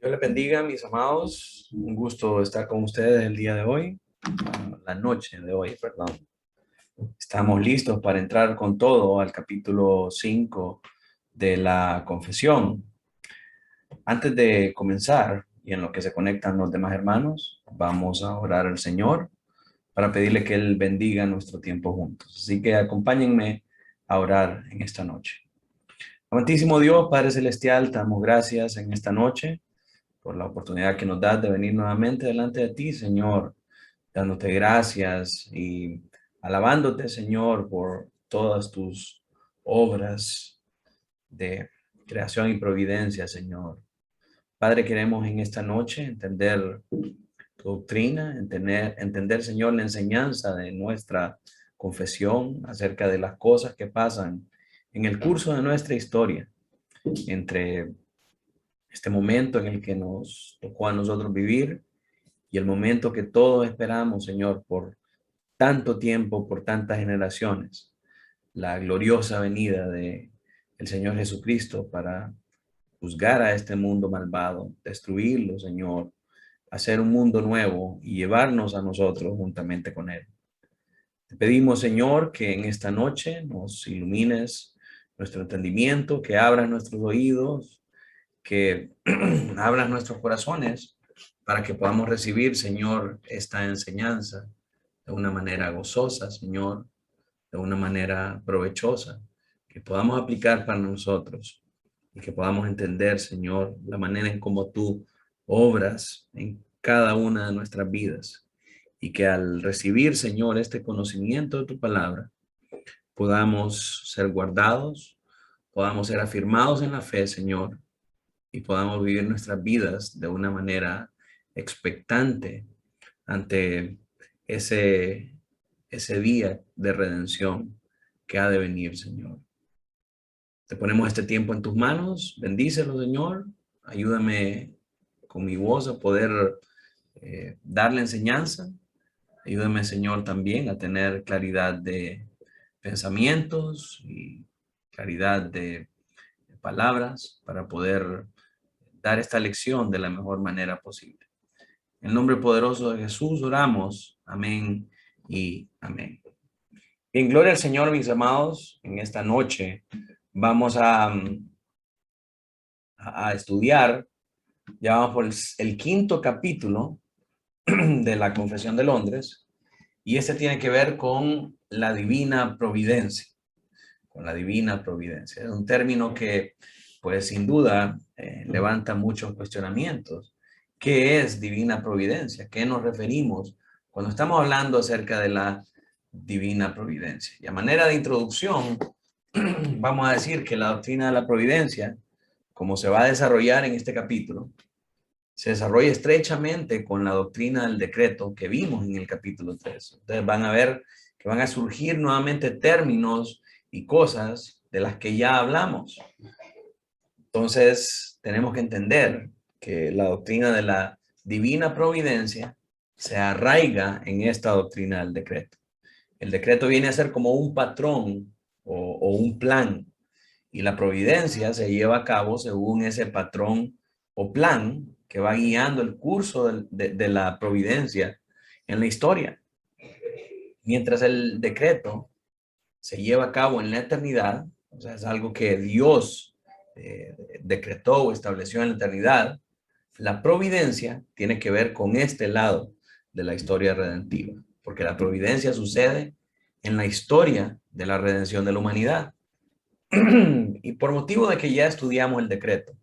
Dios les bendiga, mis amados. Un gusto estar con ustedes el día de hoy, la noche de hoy, perdón. Estamos listos para entrar con todo al capítulo 5 de la confesión. Antes de comenzar, y en lo que se conectan los demás hermanos, vamos a orar al Señor para pedirle que Él bendiga nuestro tiempo juntos. Así que acompáñenme a orar en esta noche. Amantísimo Dios, Padre Celestial, te damos gracias en esta noche por la oportunidad que nos das de venir nuevamente delante de ti, Señor, dándote gracias y alabándote, Señor, por todas tus obras de creación y providencia, Señor. Padre, queremos en esta noche entender tu doctrina, entender, Señor, la enseñanza de nuestra confesión acerca de las cosas que pasan en el curso de nuestra historia, entre este momento en el que nos tocó a nosotros vivir y el momento que todos esperamos, Señor, por tanto tiempo, por tantas generaciones, la gloriosa venida de el Señor Jesucristo para juzgar a este mundo malvado, destruirlo, Señor, hacer un mundo nuevo y llevarnos a nosotros juntamente con Él. Te pedimos, Señor, que en esta noche nos ilumines nuestro entendimiento, que abras nuestros oídos, que abras nuestros corazones para que podamos recibir, Señor, esta enseñanza de una manera gozosa, Señor, de una manera provechosa, que podamos aplicar para nosotros y que podamos entender, Señor, la manera en cómo tú obras en cada una de nuestras vidas y que al recibir, Señor, este conocimiento de tu palabra, podamos ser guardados, podamos ser afirmados en la fe, Señor, y podamos vivir nuestras vidas de una manera expectante ante ese, ese día de redención que ha de venir, Señor. Te ponemos este tiempo en tus manos, bendícelo, Señor, ayúdame con mi voz a poder darle enseñanza, ayúdame, Señor, también a tener claridad de pensamientos y claridad de palabras para poder dar esta lección de la mejor manera posible. En el nombre poderoso de Jesús oramos. Amén y amén. En gloria al Señor, mis amados. En esta noche vamos a estudiar, ya vamos por el quinto capítulo de la Confesión de Londres, y este tiene que ver con la divina providencia. Con la divina providencia. Es un término que, pues sin duda, levanta muchos cuestionamientos. ¿Qué es divina providencia? ¿Qué nos referimos cuando estamos hablando acerca de la divina providencia? Y a manera de introducción, vamos a decir que la doctrina de la providencia, como se va a desarrollar en este capítulo, se desarrolla estrechamente con la doctrina del decreto que vimos en el capítulo 3. Entonces van a ver que van a surgir nuevamente términos y cosas de las que ya hablamos. Entonces tenemos que entender que la doctrina de la divina providencia se arraiga en esta doctrina del decreto. El decreto viene a ser como un patrón o un plan, y la providencia se lleva a cabo según ese patrón o plan que va guiando el curso de la providencia en la historia. Mientras el decreto se lleva a cabo en la eternidad, o sea, es algo que Dios decretó o estableció en la eternidad, la providencia tiene que ver con este lado de la historia redentiva, porque la providencia sucede en la historia de la redención de la humanidad. Y por motivo de que ya estudiamos el decreto,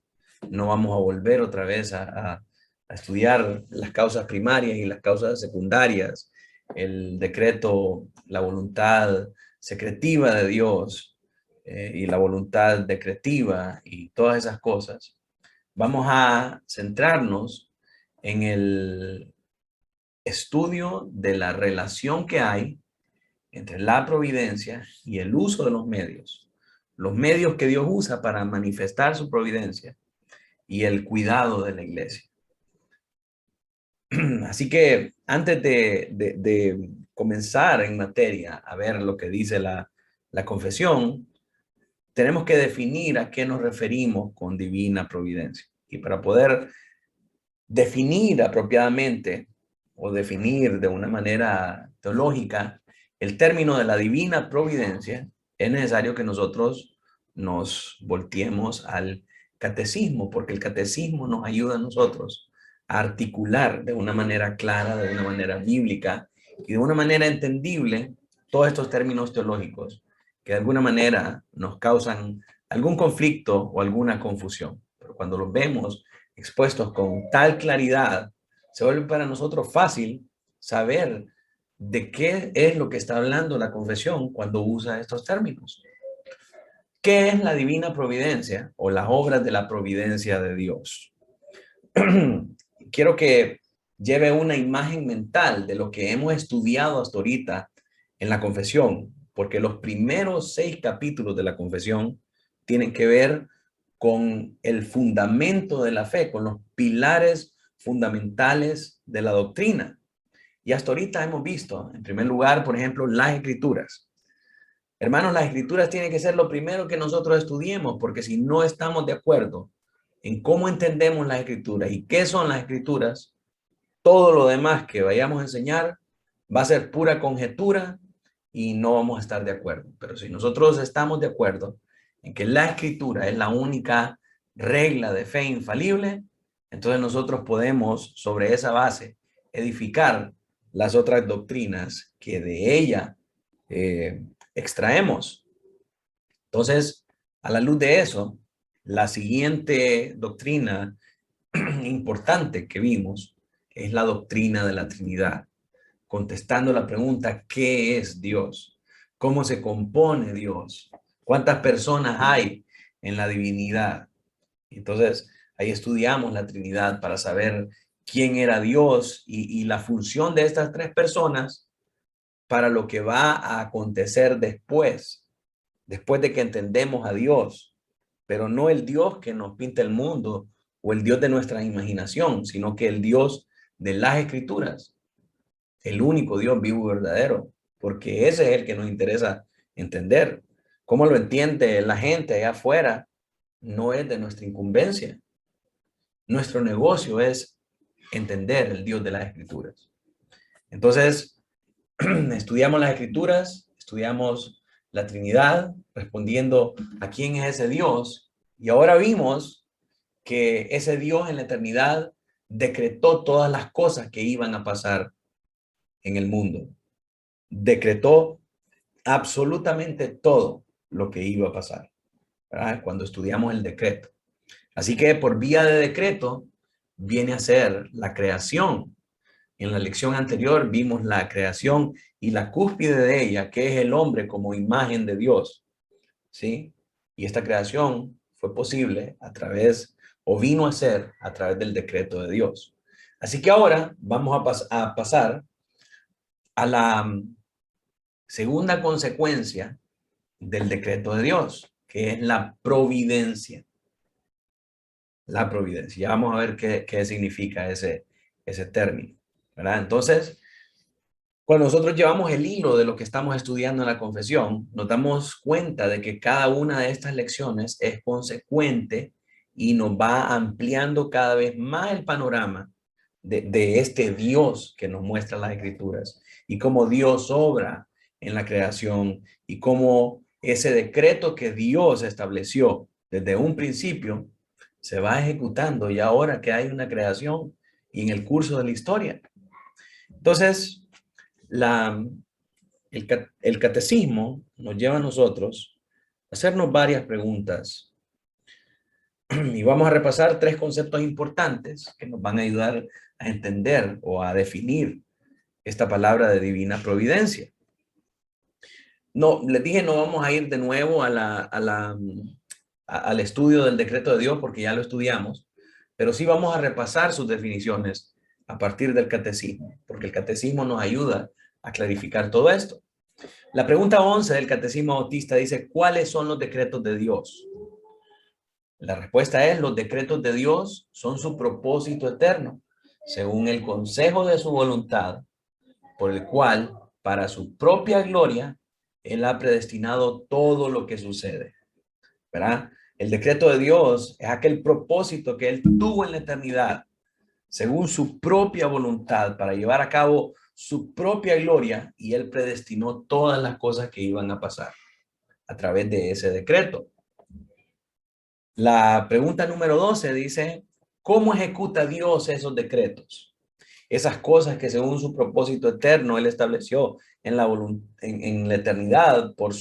no vamos a volver otra vez a estudiar las causas primarias y las causas secundarias, el decreto, la voluntad secretiva de Dios y la voluntad decretiva y todas esas cosas. Vamos a centrarnos en el estudio de la relación que hay entre la providencia y el uso de los medios que Dios usa para manifestar su providencia y el cuidado de la iglesia. Así que antes de comenzar en materia a ver lo que dice la confesión, tenemos que definir a qué nos referimos con divina providencia. Y para poder definir apropiadamente o definir de una manera teológica el término de la divina providencia, es necesario que nosotros nos volteemos al catecismo, porque el catecismo nos ayuda a nosotros a articular de una manera clara, de una manera bíblica y de una manera entendible todos estos términos teológicos que de alguna manera nos causan algún conflicto o alguna confusión. Pero cuando los vemos expuestos con tal claridad, se vuelve para nosotros fácil saber de qué es lo que está hablando la confesión cuando usa estos términos. ¿Qué es la divina providencia o las obras de la providencia de Dios? Quiero que lleve una imagen mental de lo que hemos estudiado hasta ahorita en la confesión, porque los primeros 6 capítulos de la confesión tienen que ver con el fundamento de la fe, con los pilares fundamentales de la doctrina. Y hasta ahorita hemos visto, en primer lugar, por ejemplo, las escrituras. Hermanos, las escrituras tienen que ser lo primero que nosotros estudiemos, porque si no estamos de acuerdo en cómo entendemos las escrituras y qué son las escrituras, todo lo demás que vayamos a enseñar va a ser pura conjetura y no vamos a estar de acuerdo. Pero si nosotros estamos de acuerdo en que la escritura es la única regla de fe infalible, entonces nosotros podemos sobre esa base edificar las otras doctrinas que de ella extraemos. Entonces, a la luz de eso, la siguiente doctrina importante que vimos es la doctrina de la Trinidad, contestando la pregunta, ¿qué es Dios? ¿Cómo se compone Dios? ¿Cuántas personas hay en la divinidad? Entonces, ahí estudiamos la Trinidad para saber quién era Dios y la función de estas 3 personas para lo que va a acontecer después de que entendemos a Dios, pero no el Dios que nos pinta el mundo o el Dios de nuestra imaginación, sino que el Dios de las Escrituras, el único Dios vivo y verdadero, porque ese es el que nos interesa entender. ¿Cómo lo entiende la gente allá afuera? No es de nuestra incumbencia. Nuestro negocio es entender el Dios de las Escrituras. Entonces, estudiamos las Escrituras, estudiamos la Trinidad, respondiendo a quién es ese Dios, y ahora vimos que ese Dios en la eternidad decretó todas las cosas que iban a pasar en el mundo. Decretó absolutamente todo lo que iba a pasar, ¿verdad? Cuando estudiamos el decreto. Así que por vía de decreto viene a ser la creación. En la lección anterior vimos la creación y la cúspide de ella, que es el hombre como imagen de Dios, ¿sí? Y esta creación fue posible a través, o vino a ser a través del decreto de Dios. Así que ahora vamos a pasar a la segunda consecuencia del decreto de Dios, que es la providencia. La providencia. Ya vamos a ver qué significa ese término, ¿verdad? Entonces, cuando nosotros llevamos el hilo de lo que estamos estudiando en la confesión, nos damos cuenta de que cada una de estas lecciones es consecuente y nos va ampliando cada vez más el panorama de este Dios que nos muestra las Escrituras y cómo Dios obra en la creación y cómo ese decreto que Dios estableció desde un principio se va ejecutando y ahora que hay una creación y en el curso de la historia. Entonces, la, el catecismo nos lleva a nosotros a hacernos varias preguntas y vamos a repasar 3 conceptos importantes que nos van a ayudar a entender o a definir esta palabra de divina providencia. No, les dije, no vamos a ir de nuevo al estudio del decreto de Dios porque ya lo estudiamos, pero sí vamos a repasar sus definiciones a partir del catecismo, porque el catecismo nos ayuda a clarificar todo esto. La pregunta 11 del Catecismo Bautista dice, ¿cuáles son los decretos de Dios? La respuesta es, los decretos de Dios son su propósito eterno, según el consejo de su voluntad, por el cual, para su propia gloria, Él ha predestinado todo lo que sucede. ¿Verdad? El decreto de Dios es aquel propósito que Él tuvo en la eternidad, según su propia voluntad para llevar a cabo su propia gloria, y él predestinó todas las cosas que iban a pasar a través de ese decreto. La pregunta número 12 dice, ¿cómo ejecuta Dios esos decretos? Esas cosas que según su propósito eterno él estableció en la eternidad por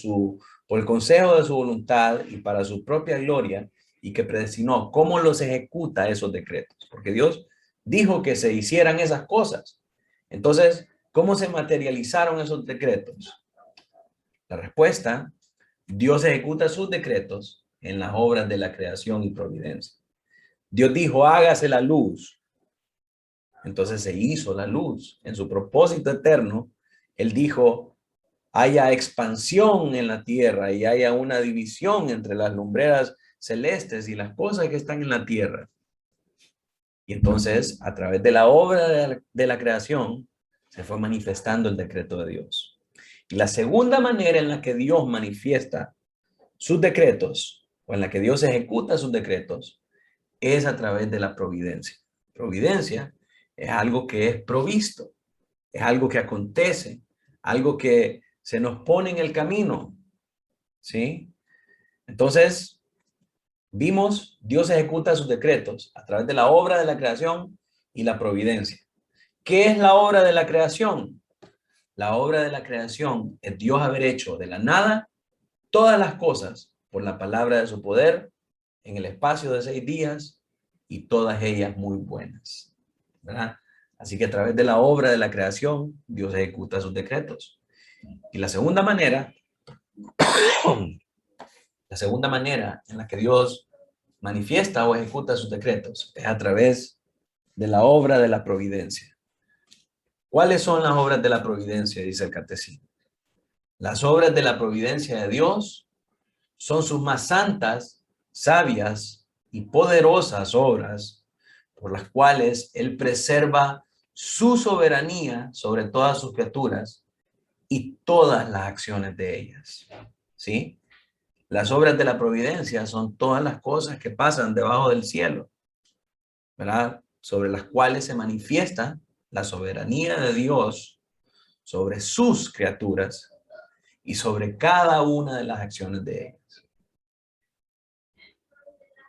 el consejo de su voluntad y para su propia gloria, y que predestinó. ¿Cómo los ejecuta esos decretos? Porque Dios dijo que se hicieran esas cosas. Entonces, ¿cómo se materializaron esos decretos? La respuesta, Dios ejecuta sus decretos en las obras de la creación y providencia. Dios dijo, hágase la luz. Entonces se hizo la luz. En su propósito eterno, él dijo, haya expansión en la tierra y haya una división entre las lumbreras celestes y las cosas que están en la tierra. Y entonces, a través de la obra de la creación, se fue manifestando el decreto de Dios. Y la segunda manera en la que Dios manifiesta sus decretos, o en la que Dios ejecuta sus decretos, es a través de la providencia. Providencia es algo que es provisto, es algo que acontece, algo que se nos pone en el camino, ¿sí? Entonces, vimos, Dios ejecuta sus decretos a través de la obra de la creación y la providencia. ¿Qué es la obra de la creación? La obra de la creación es Dios haber hecho de la nada todas las cosas por la palabra de su poder en el espacio de 6 días, y todas ellas muy buenas, ¿verdad? Así que a través de la obra de la creación, Dios ejecuta sus decretos. Y la segunda manera en la que Dios manifiesta o ejecuta sus decretos es a través de la obra de la providencia. ¿Cuáles son las obras de la providencia? Dice el catecismo. Las obras de la providencia de Dios son sus más santas, sabias y poderosas obras, por las cuales Él preserva su soberanía sobre todas sus criaturas y todas las acciones de ellas. ¿Sí? Las obras de la providencia son todas las cosas que pasan debajo del cielo, ¿verdad? Sobre las cuales se manifiesta la soberanía de Dios sobre sus criaturas y sobre cada una de las acciones de ellas.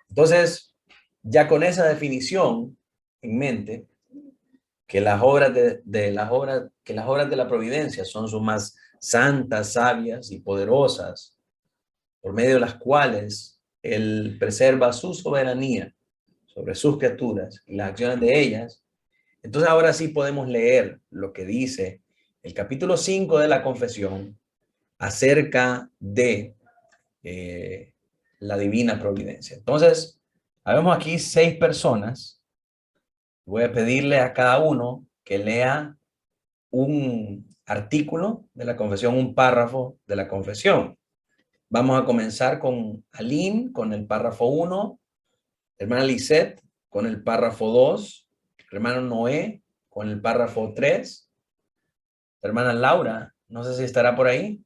Entonces, ya con esa definición en mente, que las obras de las obras de la providencia son sus más santas, sabias y poderosas, por medio de las cuales Él preserva su soberanía sobre sus criaturas y las acciones de ellas. Entonces ahora sí podemos leer lo que dice el capítulo 5 de la confesión acerca de la divina providencia. Entonces, habemos aquí 6 personas. Voy a pedirle a cada uno que lea un artículo de la confesión, un párrafo de la confesión. Vamos a comenzar con Aline, con el párrafo 1, hermana Lisette, con el párrafo 2, hermano Noé, con el párrafo 3, hermana Laura, no sé si estará por ahí.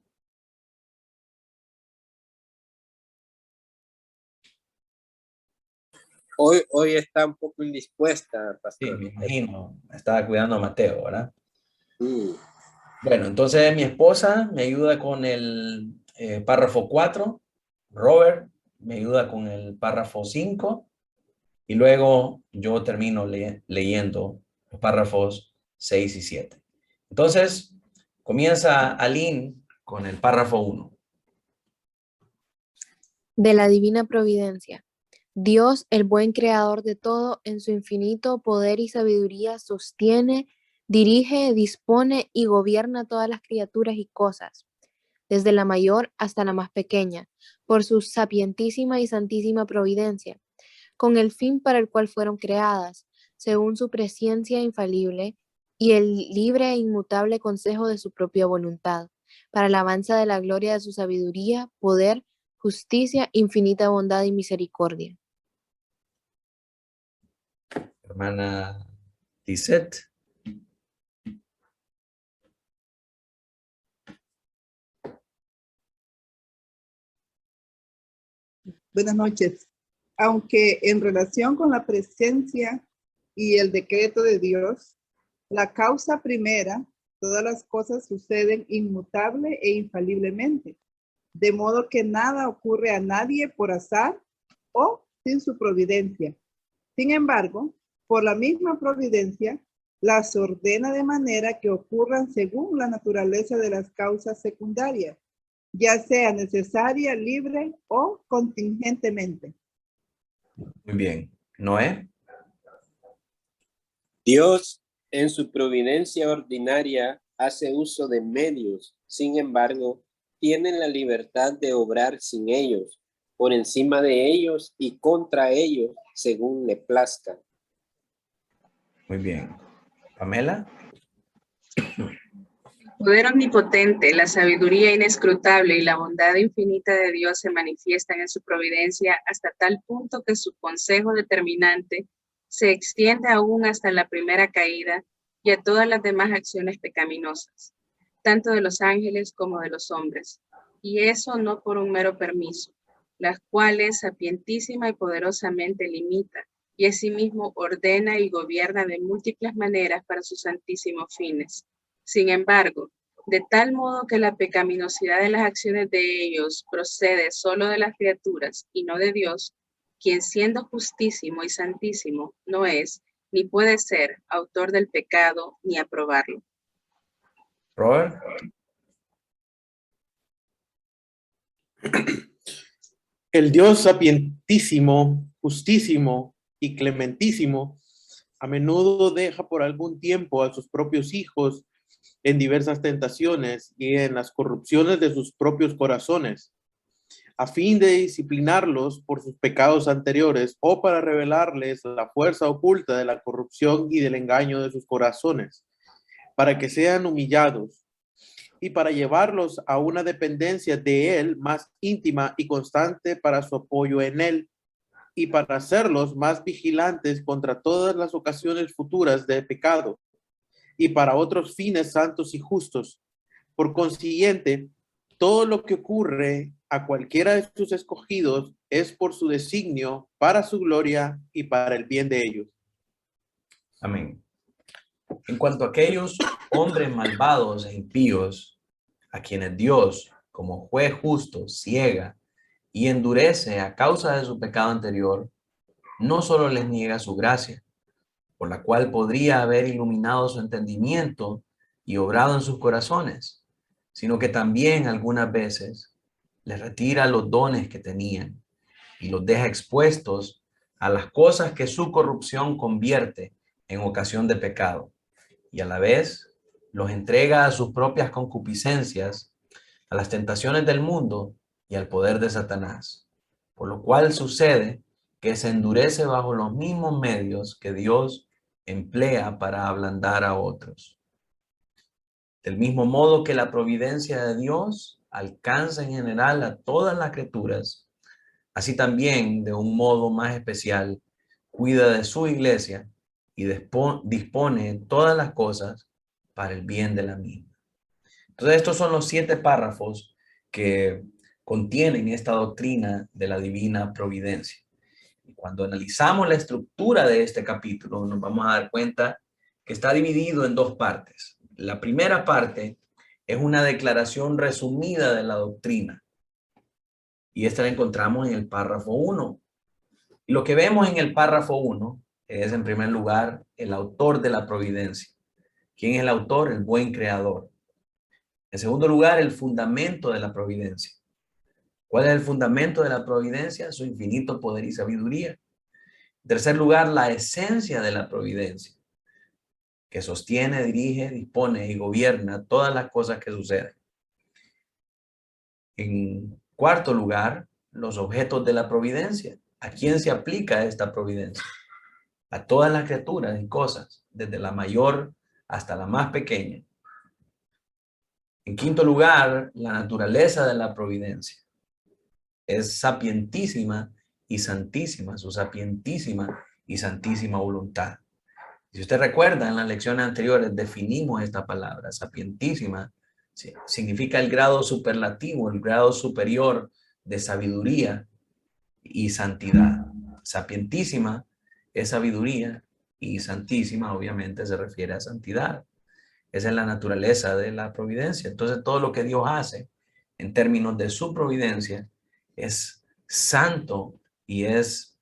Hoy está un poco indispuesta, Sí, pastor. me imagino, estaba cuidando a Mateo, ¿verdad? Sí. Bueno, entonces mi esposa me ayuda con el párrafo 4, Robert me ayuda con el párrafo 5, y luego yo termino leyendo los párrafos 6 y 7. Entonces, comienza Aline con el párrafo 1. De la divina providencia. Dios, el buen creador de todo, en su infinito poder y sabiduría, sostiene, dirige, dispone y gobierna todas las criaturas y cosas, desde la mayor hasta la más pequeña, por su sapientísima y santísima providencia, con el fin para el cual fueron creadas, según su presciencia infalible y el libre e inmutable consejo de su propia voluntad, para la alabanza de la gloria de su sabiduría, poder, justicia, infinita bondad y misericordia. Hermana Lisette. Buenas noches. Aunque en relación con la presencia y el decreto de Dios, la causa primera, todas las cosas suceden inmutable e infaliblemente, de modo que nada ocurre a nadie por azar o sin su providencia. Sin embargo, por la misma providencia, las ordena de manera que ocurran según la naturaleza de las causas secundarias, ya sea necesaria, libre o contingentemente. Muy bien. Noé. Dios, en su providencia ordinaria, hace uso de medios. Sin embargo, tiene la libertad de obrar sin ellos, por encima de ellos y contra ellos, según le plazca. Muy bien. Pamela. El poder omnipotente, la sabiduría inescrutable y la bondad infinita de Dios se manifiestan en su providencia hasta tal punto que su consejo determinante se extiende aún hasta la primera caída y a todas las demás acciones pecaminosas, tanto de los ángeles como de los hombres, y eso no por un mero permiso, las cuales sapientísima y poderosamente limita y asimismo ordena y gobierna de múltiples maneras para sus santísimos fines. Sin embargo, de tal modo que la pecaminosidad de las acciones de ellos procede solo de las criaturas y no de Dios, quien siendo justísimo y santísimo no es, ni puede ser, autor del pecado ni aprobarlo. Robert. El Dios sapientísimo, justísimo y clementísimo a menudo deja por algún tiempo a sus propios hijos en diversas tentaciones y en las corrupciones de sus propios corazones, a fin de disciplinarlos por sus pecados anteriores o para revelarles la fuerza oculta de la corrupción y del engaño de sus corazones, para que sean humillados y para llevarlos a una dependencia de Él más íntima y constante para su apoyo en Él y para hacerlos más vigilantes contra todas las ocasiones futuras de pecado y para otros fines santos y justos. Por consiguiente, todo lo que ocurre a cualquiera de sus escogidos es por su designio, para su gloria y para el bien de ellos. Amén. En cuanto a aquellos hombres malvados e impíos, a quienes Dios, como juez justo, ciega y endurece a causa de su pecado anterior, no solo les niega su gracia, por la cual podría haber iluminado su entendimiento y obrado en sus corazones, sino que también algunas veces les retira los dones que tenían y los deja expuestos a las cosas que su corrupción convierte en ocasión de pecado, y a la vez los entrega a sus propias concupiscencias, a las tentaciones del mundo y al poder de Satanás, por lo cual sucede que se endurece bajo los mismos medios que Dios emplea para ablandar a otros. Del mismo modo que la providencia de Dios alcanza en general a todas las criaturas, así también, de un modo más especial, cuida de su iglesia y dispone todas las cosas para el bien de la misma. Entonces, estos son los 7 párrafos que contienen esta doctrina de la divina providencia. Y cuando analizamos la estructura de este capítulo, nos vamos a dar cuenta que está dividido en 2 partes. La primera parte es una declaración resumida de la doctrina. Y esta la encontramos en el párrafo 1. Y lo que vemos en el párrafo 1 es, en primer lugar, el autor de la providencia. ¿Quién es el autor? El buen creador. En segundo lugar, el fundamento de la providencia. ¿Cuál es el fundamento de la providencia? Su infinito poder y sabiduría. En tercer lugar, la esencia de la providencia, que sostiene, dirige, dispone y gobierna todas las cosas que suceden. En cuarto lugar, los objetos de la providencia. ¿A quién se aplica esta providencia? A todas las criaturas y cosas, desde la mayor hasta la más pequeña. En quinto lugar, la naturaleza de la providencia. Es sapientísima y santísima, su sapientísima y santísima voluntad. Si usted recuerda, en las lecciones anteriores definimos esta palabra, sapientísima, significa el grado superlativo, el grado superior de sabiduría y santidad. Sapientísima es sabiduría y santísima, obviamente se refiere a santidad. Esa es la naturaleza de la providencia. Entonces, todo lo que Dios hace en términos de su providencia es santo y es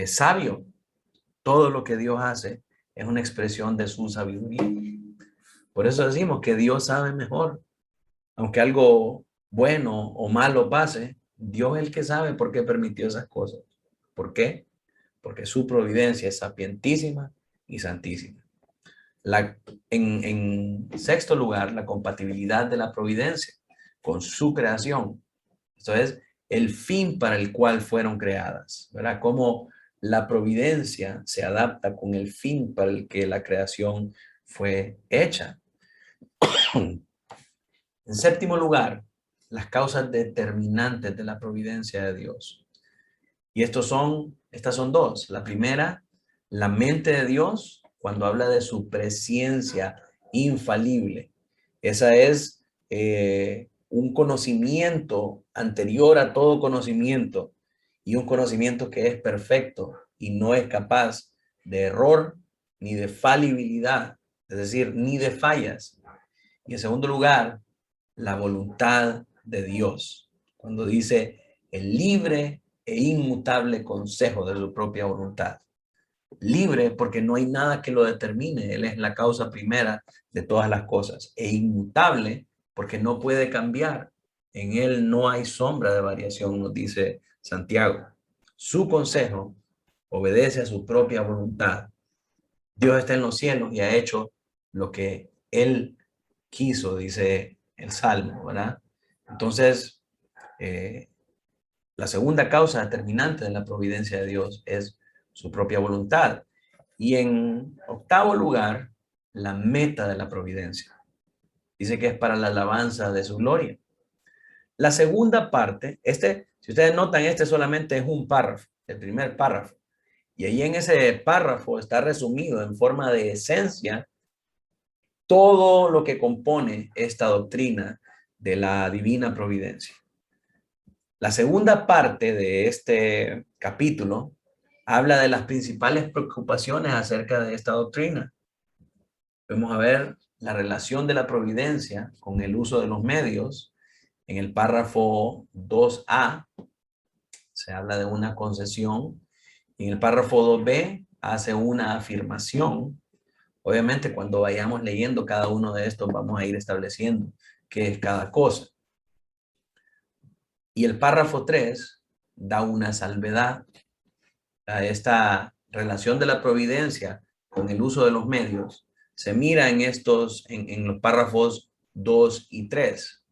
sabio. Todo lo que Dios hace es una expresión de su sabiduría. Por eso decimos que Dios sabe mejor. Aunque algo bueno o malo pase, Dios es el que sabe por qué permitió esas cosas. ¿Por qué? Porque su providencia es sapientísima y santísima. En sexto lugar, la compatibilidad de la providencia con su creación. Esto es el fin para el cual fueron creadas, ¿verdad? Cómo la providencia se adapta con el fin para el que la creación fue hecha. En séptimo lugar, las causas determinantes de la providencia de Dios. Y estas son dos. La primera, la mente de Dios, cuando habla de su presencia infalible. Esa es un conocimiento anterior a todo conocimiento y un conocimiento que es perfecto y no es capaz de error ni de falibilidad, es decir, ni de fallas. Y en segundo lugar, la voluntad de Dios, cuando dice el libre e inmutable consejo de su propia voluntad. Libre porque no hay nada que lo determine, Él es la causa primera de todas las cosas, e inmutable porque no puede cambiar, en Él no hay sombra de variación, nos dice Santiago. Su consejo obedece a su propia voluntad. Dios está en los cielos y ha hecho lo que Él quiso, dice el Salmo, ¿verdad? Entonces, la segunda causa determinante de la providencia de Dios es su propia voluntad. Y en octavo lugar, la meta de la providencia. Dice que es para la alabanza de su gloria. La segunda parte, si ustedes notan, solamente es un párrafo, el primer párrafo. Y ahí en ese párrafo está resumido en forma de esencia todo lo que compone esta doctrina de la divina providencia. La segunda parte de este capítulo habla de las principales preocupaciones acerca de esta doctrina. Vamos a ver la relación de la providencia con el uso de los medios. En el párrafo 2a se habla de una concesión. En el párrafo 2b hace una afirmación. Obviamente, cuando vayamos leyendo cada uno de estos, vamos a ir estableciendo qué es cada cosa. Y el párrafo 3 da una salvedad a esta relación de la providencia con el uso de los medios. Se mira en los párrafos 2 y 3.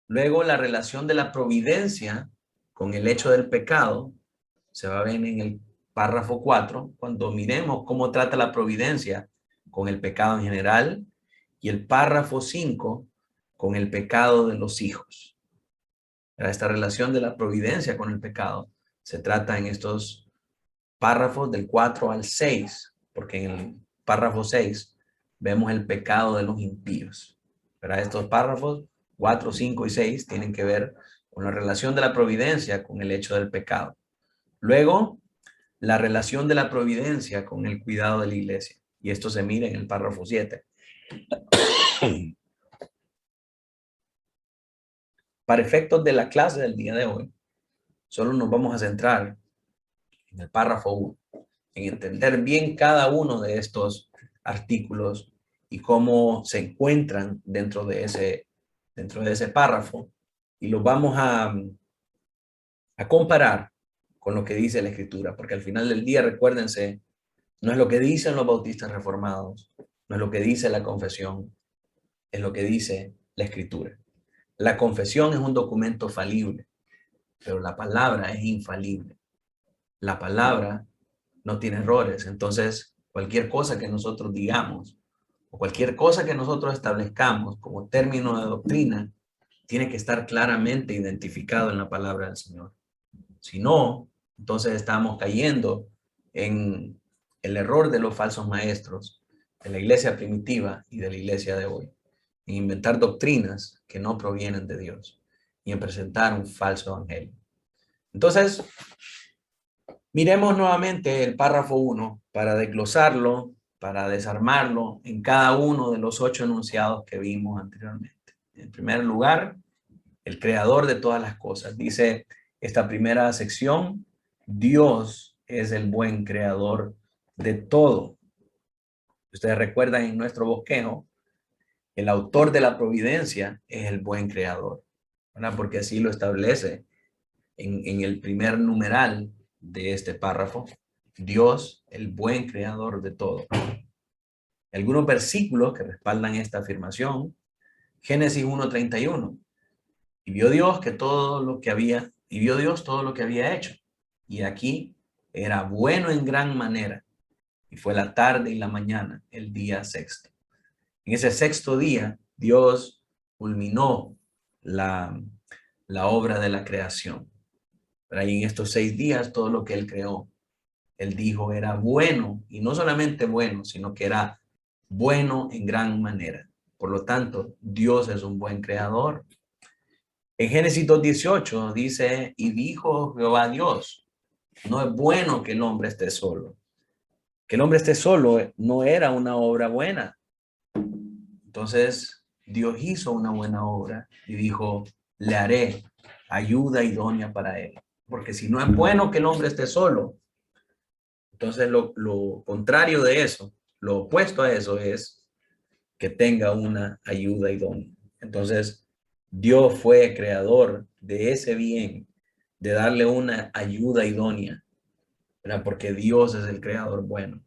Luego, la relación de la providencia con el hecho del pecado se va a ver en el párrafo 4, cuando miremos cómo trata la providencia con el pecado en general, y el párrafo 5 con el pecado de los hijos. Esta relación de la providencia con el pecado se trata en estos párrafos del 4 al 6, porque en el párrafo 6 vemos el pecado de los impíos. Pero estos párrafos 4, 5 y 6 tienen que ver con la relación de la providencia con el hecho del pecado. Luego, la relación de la providencia con el cuidado de la iglesia. Y esto se mira en el párrafo 7. Para efectos de la clase del día de hoy, solo nos vamos a centrar en el párrafo 1, en entender bien cada uno de estos artículos y cómo se encuentran dentro de ese párrafo, y los vamos a comparar con lo que dice la Escritura, porque al final del día, recuérdense, no es lo que dicen los bautistas reformados, no es lo que dice la confesión, es lo que dice la Escritura. La confesión es un documento falible, pero la palabra es infalible. La palabra no tiene errores. Entonces, cualquier cosa que nosotros digamos o cualquier cosa que nosotros establezcamos como término de doctrina tiene que estar claramente identificado en la palabra del Señor. Si no, entonces estamos cayendo en el error de los falsos maestros de la iglesia primitiva y de la iglesia de hoy, en inventar doctrinas que no provienen de Dios y en presentar un falso evangelio. Entonces, Miremos nuevamente el párrafo 1 para desglosarlo, para desarmarlo en cada uno de los 8 enunciados que vimos anteriormente. En primer lugar, el creador de todas las cosas. Dice esta primera sección, Dios es el buen creador de todo. Ustedes recuerdan en nuestro bosquejo, el autor de la providencia es el buen creador, ¿verdad? Porque así lo establece en el primer numeral de este párrafo. Dios, el buen creador de todo. Algunos versículos que respaldan esta afirmación. Génesis 1:31. Y vio Dios todo lo que había hecho. Y aquí era bueno en gran manera. Y fue la tarde y la mañana, el día sexto. En ese sexto día, Dios culminó la obra de la creación. Pero ahí en estos 6 días, todo lo que Él creó, Él dijo era bueno, y no solamente bueno, sino que era bueno en gran manera. Por lo tanto, Dios es un buen creador. En Génesis 2:18 dice, y dijo Jehová Dios, no es bueno que el hombre esté solo. Que el hombre esté solo no era una obra buena. Entonces, Dios hizo una buena obra y dijo, le haré ayuda idónea para él. Porque si no es bueno que el hombre esté solo, entonces lo contrario de eso, lo opuesto a eso es que tenga una ayuda idónea. Entonces, Dios fue creador de ese bien, de darle una ayuda idónea, ¿verdad? Porque Dios es el creador bueno.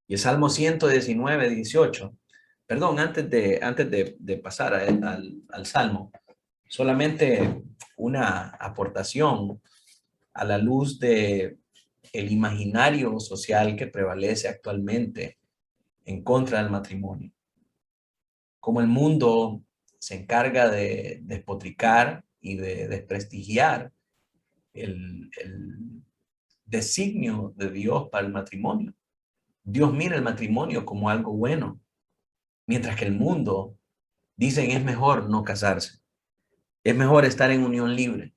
Y el Salmo 119:18, perdón, antes de pasar al Salmo, solamente una aportación a la luz de el imaginario social que prevalece actualmente en contra del matrimonio. Como el mundo se encarga de despotricar y de desprestigiar el designio de Dios para el matrimonio. Dios mira el matrimonio como algo bueno, mientras que el mundo dicen es mejor no casarse, es mejor estar en unión libre,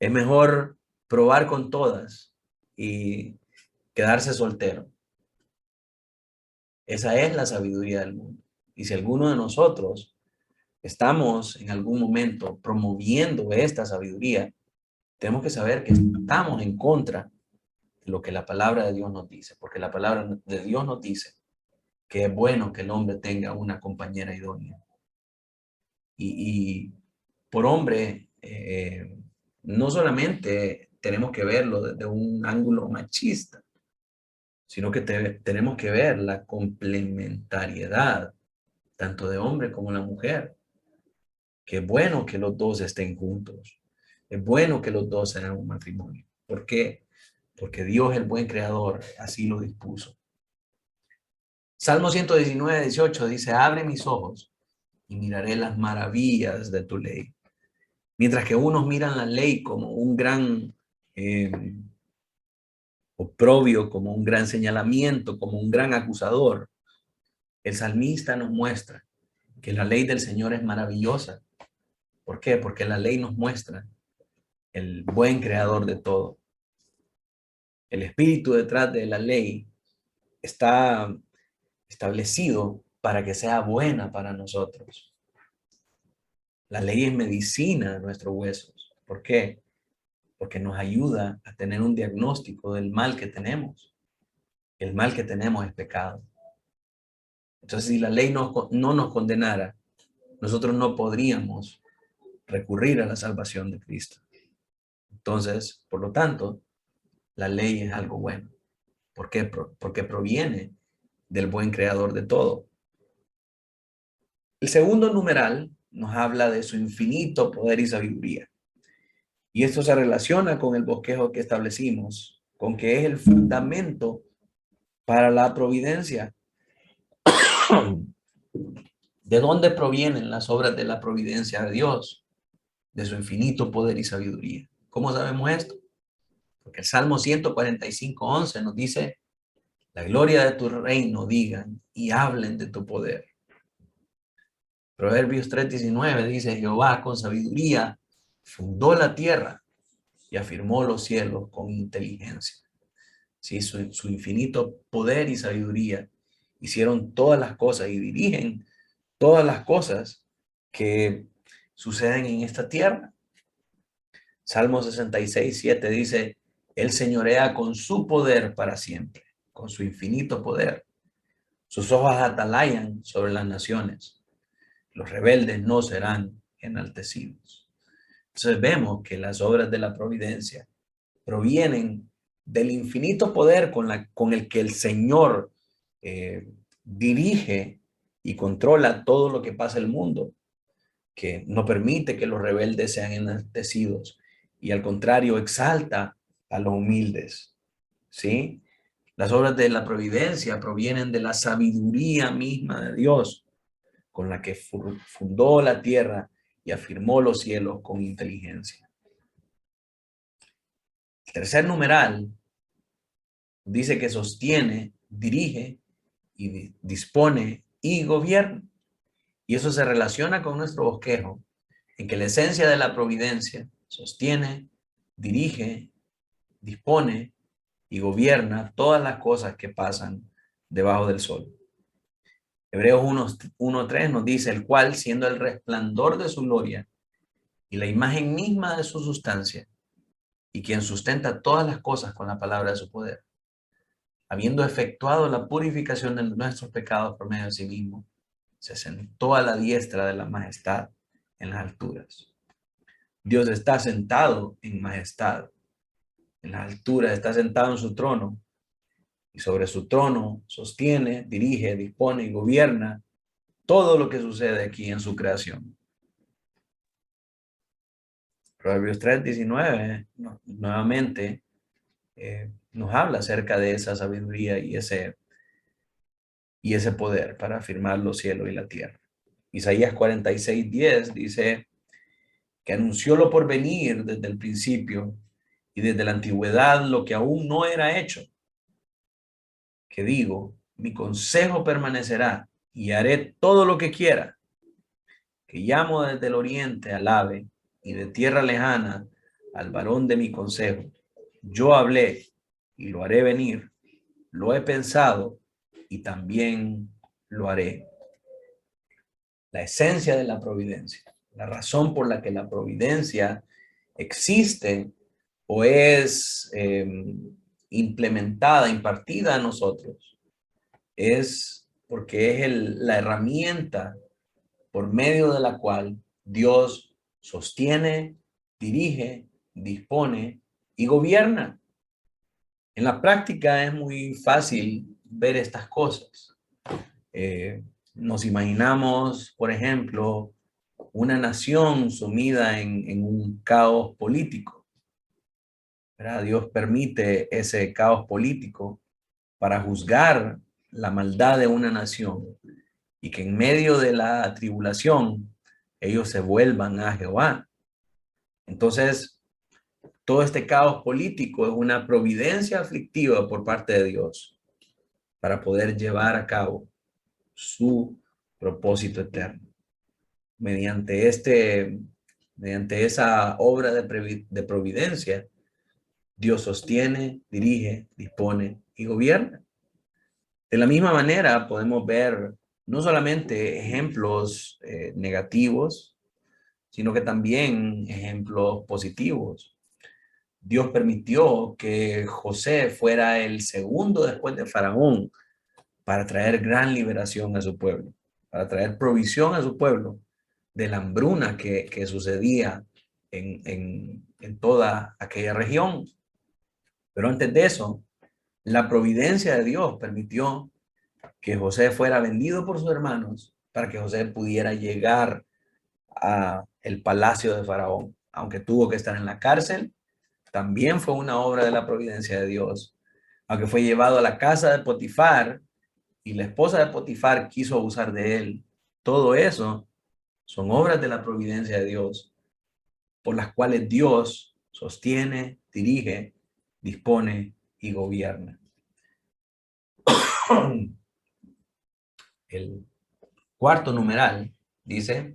es mejor probar con todas y quedarse soltero. Esa es la sabiduría del mundo. Y si alguno de nosotros estamos en algún momento promoviendo esta sabiduría, tenemos que saber que estamos en contra de lo que la palabra de Dios nos dice, porque la palabra de Dios nos dice que es bueno que el hombre tenga una compañera idónea. Y por hombre, no solamente tenemos que verlo desde un ángulo machista, sino que tenemos que ver la complementariedad, tanto de hombre como la mujer. Que es bueno que los dos estén juntos. Es bueno que los dos sean un matrimonio. ¿Por qué? Porque Dios, el buen creador, así lo dispuso. Salmo 119:18 dice, abre mis ojos y miraré las maravillas de tu ley. Mientras que unos miran la ley como un gran oprobio, como un gran señalamiento, como un gran acusador, el salmista nos muestra que la ley del Señor es maravillosa. ¿Por qué? Porque la ley nos muestra el buen creador de todo. El espíritu detrás de la ley está establecido para que sea buena para nosotros. La ley es medicina a nuestros huesos. ¿Por qué? Porque nos ayuda a tener un diagnóstico del mal que tenemos. El mal que tenemos es pecado. Entonces, si la ley no nos condenara, nosotros no podríamos recurrir a la salvación de Cristo. Entonces, por lo tanto, la ley es algo bueno. ¿Por qué? Porque proviene del buen creador de todo. El segundo numeral nos habla de su infinito poder y sabiduría. Y esto se relaciona con el bosquejo que establecimos, con que es el fundamento para la providencia. ¿De dónde provienen las obras de la providencia de Dios? De su infinito poder y sabiduría. ¿Cómo sabemos esto? Porque el Salmo 145:11 nos dice, la gloria de tu reino digan y hablen de tu poder. Proverbios 3:19 dice, Jehová con sabiduría fundó la tierra y afirmó los cielos con inteligencia. ¿Sí? Su infinito poder y sabiduría hicieron todas las cosas y dirigen todas las cosas que suceden en esta tierra. Salmo 66:7 dice, Él señorea con su poder para siempre, con su infinito poder. Sus ojos atalayan sobre las naciones. Los rebeldes no serán enaltecidos. Entonces vemos que las obras de la providencia provienen del infinito poder con el que el Señor dirige y controla todo lo que pasa en el mundo, que no permite que los rebeldes sean enaltecidos y al contrario exalta a los humildes. ¿Sí? Las obras de la providencia provienen de la sabiduría misma de Dios, con la que fundó la tierra y afirmó los cielos con inteligencia. El tercer numeral dice que sostiene, dirige y dispone y gobierna. Y eso se relaciona con nuestro bosquejo, en que la esencia de la providencia sostiene, dirige, dispone y gobierna todas las cosas que pasan debajo del sol. Hebreos 1:3 nos dice, el cual, siendo el resplandor de su gloria y la imagen misma de su sustancia, y quien sustenta todas las cosas con la palabra de su poder, habiendo efectuado la purificación de nuestros pecados por medio de sí mismo, se sentó a la diestra de la majestad en las alturas. Dios está sentado en majestad, en las alturas, está sentado en su trono, y sobre su trono sostiene, dirige, dispone y gobierna todo lo que sucede aquí en su creación. Proverbios 3:19 nuevamente nos habla acerca de esa sabiduría y ese poder para afirmar los cielos y la tierra. Isaías 46:10 dice que anunció lo por venir desde el principio y desde la antigüedad lo que aún no era hecho. Que digo, mi consejo permanecerá y haré todo lo que quiera. Que llamo desde el oriente al ave y de tierra lejana al varón de mi consejo. Yo hablé y lo haré venir. Lo he pensado y también lo haré. La esencia de la providencia, la razón por la que la providencia existe o es implementada, impartida a nosotros, es porque es la herramienta por medio de la cual Dios sostiene, dirige, dispone y gobierna. En la práctica es muy fácil ver estas cosas. Nos imaginamos, por ejemplo, una nación sumida en un caos político, ¿verdad? Dios permite ese caos político para juzgar la maldad de una nación y que en medio de la tribulación ellos se vuelvan a Jehová. Entonces, todo este caos político es una providencia aflictiva por parte de Dios para poder llevar a cabo su propósito eterno. Mediante esa obra de providencia, Dios sostiene, dirige, dispone y gobierna. De la misma manera, podemos ver no solamente ejemplos negativos, sino que también ejemplos positivos. Dios permitió que José fuera el segundo después de Faraón para traer gran liberación a su pueblo, para traer provisión a su pueblo de la hambruna que sucedía en toda aquella región. Pero antes de eso, la providencia de Dios permitió que José fuera vendido por sus hermanos para que José pudiera llegar a el palacio de Faraón. Aunque tuvo que estar en la cárcel, también fue una obra de la providencia de Dios. Aunque fue llevado a la casa de Potifar y la esposa de Potifar quiso abusar de él, todo eso son obras de la providencia de Dios, por las cuales Dios sostiene, dirige, dispone y gobierna. El cuarto numeral dice,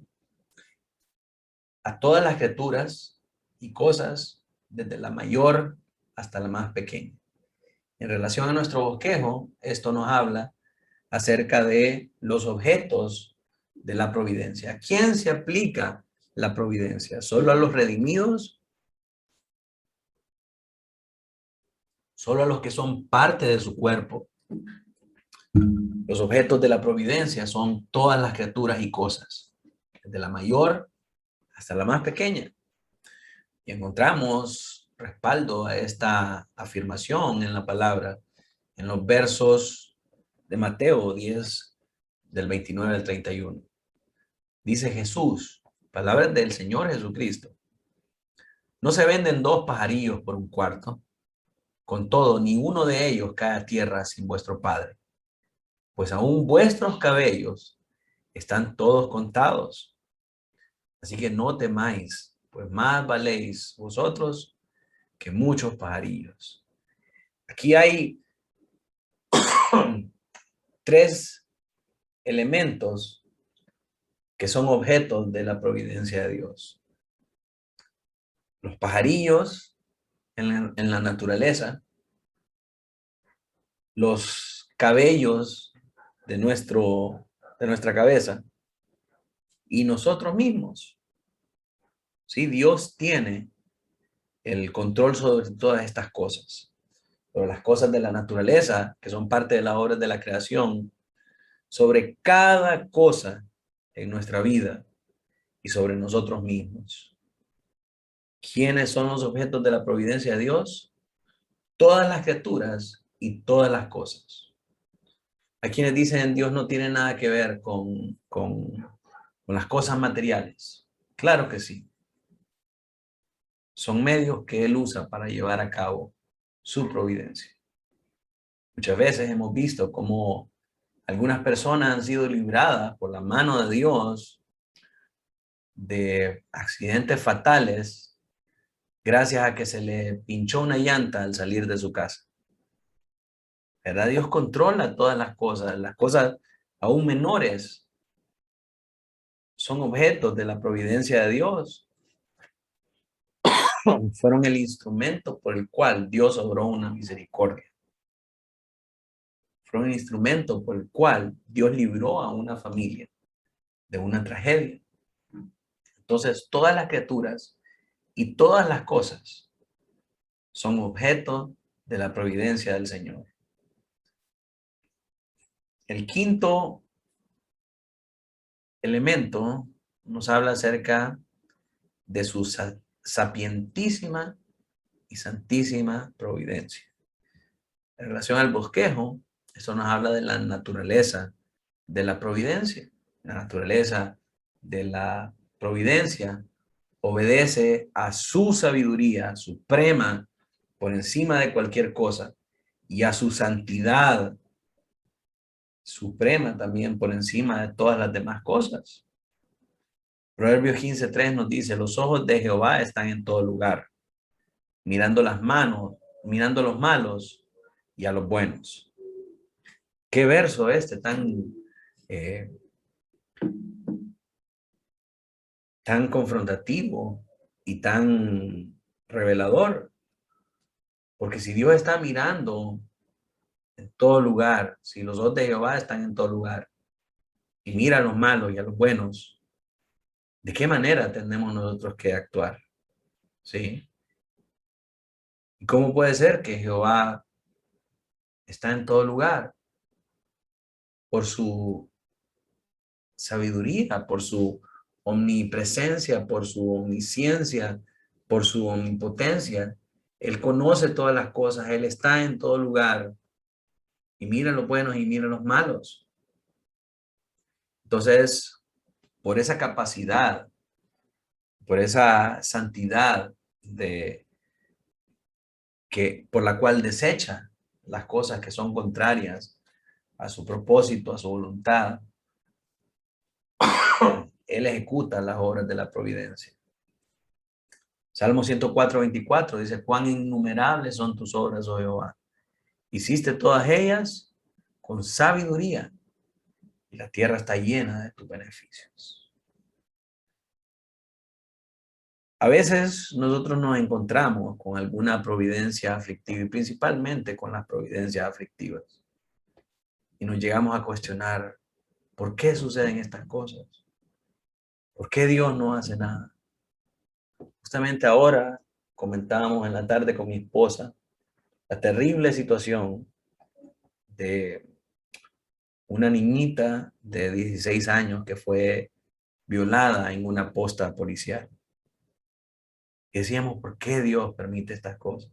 a todas las criaturas y cosas desde la mayor hasta la más pequeña. En relación a nuestro bosquejo, esto nos habla acerca de los objetos de la providencia. ¿A quién se aplica la providencia? ¿Solo a los redimidos? ¿Solo a los que son parte de su cuerpo? Los objetos de la providencia son todas las criaturas y cosas, desde la mayor hasta la más pequeña. Y encontramos respaldo a esta afirmación en la palabra, en los versos de Mateo 10, del 29 al 31. Dice Jesús, palabras del Señor Jesucristo: no se venden dos pajarillos por un cuarto. Con todo, ni uno de ellos cae a tierra sin vuestro Padre. Pues aún vuestros cabellos están todos contados. Así que no temáis, pues más valéis vosotros que muchos pajarillos. Aquí hay tres elementos que son objetos de la providencia de Dios. Los pajarillos en la naturaleza, los cabellos de nuestra cabeza y nosotros mismos. ¿Sí? Dios tiene el control sobre todas estas cosas. Pero las cosas de la naturaleza, que son parte de las obras de la creación, sobre cada cosa en nuestra vida y sobre nosotros mismos. ¿Quiénes son los objetos de la providencia de Dios? Todas las criaturas y todas las cosas. Hay quienes dicen Dios no tiene nada que ver con las cosas materiales. Claro que sí. Son medios que Él usa para llevar a cabo su providencia. Muchas veces hemos visto cómo algunas personas han sido libradas por la mano de Dios de accidentes fatales gracias a que se le pinchó una llanta al salir de su casa. ¿Verdad? Dios controla todas las cosas aún menores son objetos de la providencia de Dios. Fueron el instrumento por el cual Dios obró una misericordia. Fueron el instrumento por el cual Dios libró a una familia de una tragedia. Entonces, todas las criaturas y todas las cosas son objeto de la providencia del Señor. El quinto elemento nos habla acerca de su sapientísima y santísima providencia. En relación al bosquejo, esto nos habla de la naturaleza de la providencia. La naturaleza de la providencia obedece a su sabiduría suprema por encima de cualquier cosa y a su santidad suprema también por encima de todas las demás cosas. Proverbios 15:3 nos dice: los ojos de Jehová están en todo lugar, mirando las manos, mirando a los malos y a los buenos. Qué verso tan confrontativo y tan revelador. Porque si Dios está mirando en todo lugar, si los ojos de Jehová están en todo lugar y mira a los malos y a los buenos, ¿de qué manera tenemos nosotros que actuar? ¿Sí? ¿Y cómo puede ser que Jehová está en todo lugar? Por su sabiduría, por su omnipresencia, por su omnisciencia, por su omnipotencia. Él conoce todas las cosas, Él está en todo lugar y mira los buenos y mira los malos. Entonces, por esa capacidad, por esa santidad por la cual desecha las cosas que son contrarias a su propósito, a su voluntad, Él ejecuta las obras de la providencia. Salmo 104:24 dice: cuán innumerables son tus obras, oh Jehová. Hiciste todas ellas con sabiduría y la tierra está llena de tus beneficios. A veces nosotros nos encontramos con alguna providencia aflictiva y principalmente con las providencias aflictivas. Y nos llegamos a cuestionar, ¿por qué suceden estas cosas? ¿Por qué Dios no hace nada? Justamente ahora comentábamos en la tarde con mi esposa la terrible situación de una niñita de 16 años que fue violada en una posta policial. Y decíamos, ¿por qué Dios permite estas cosas?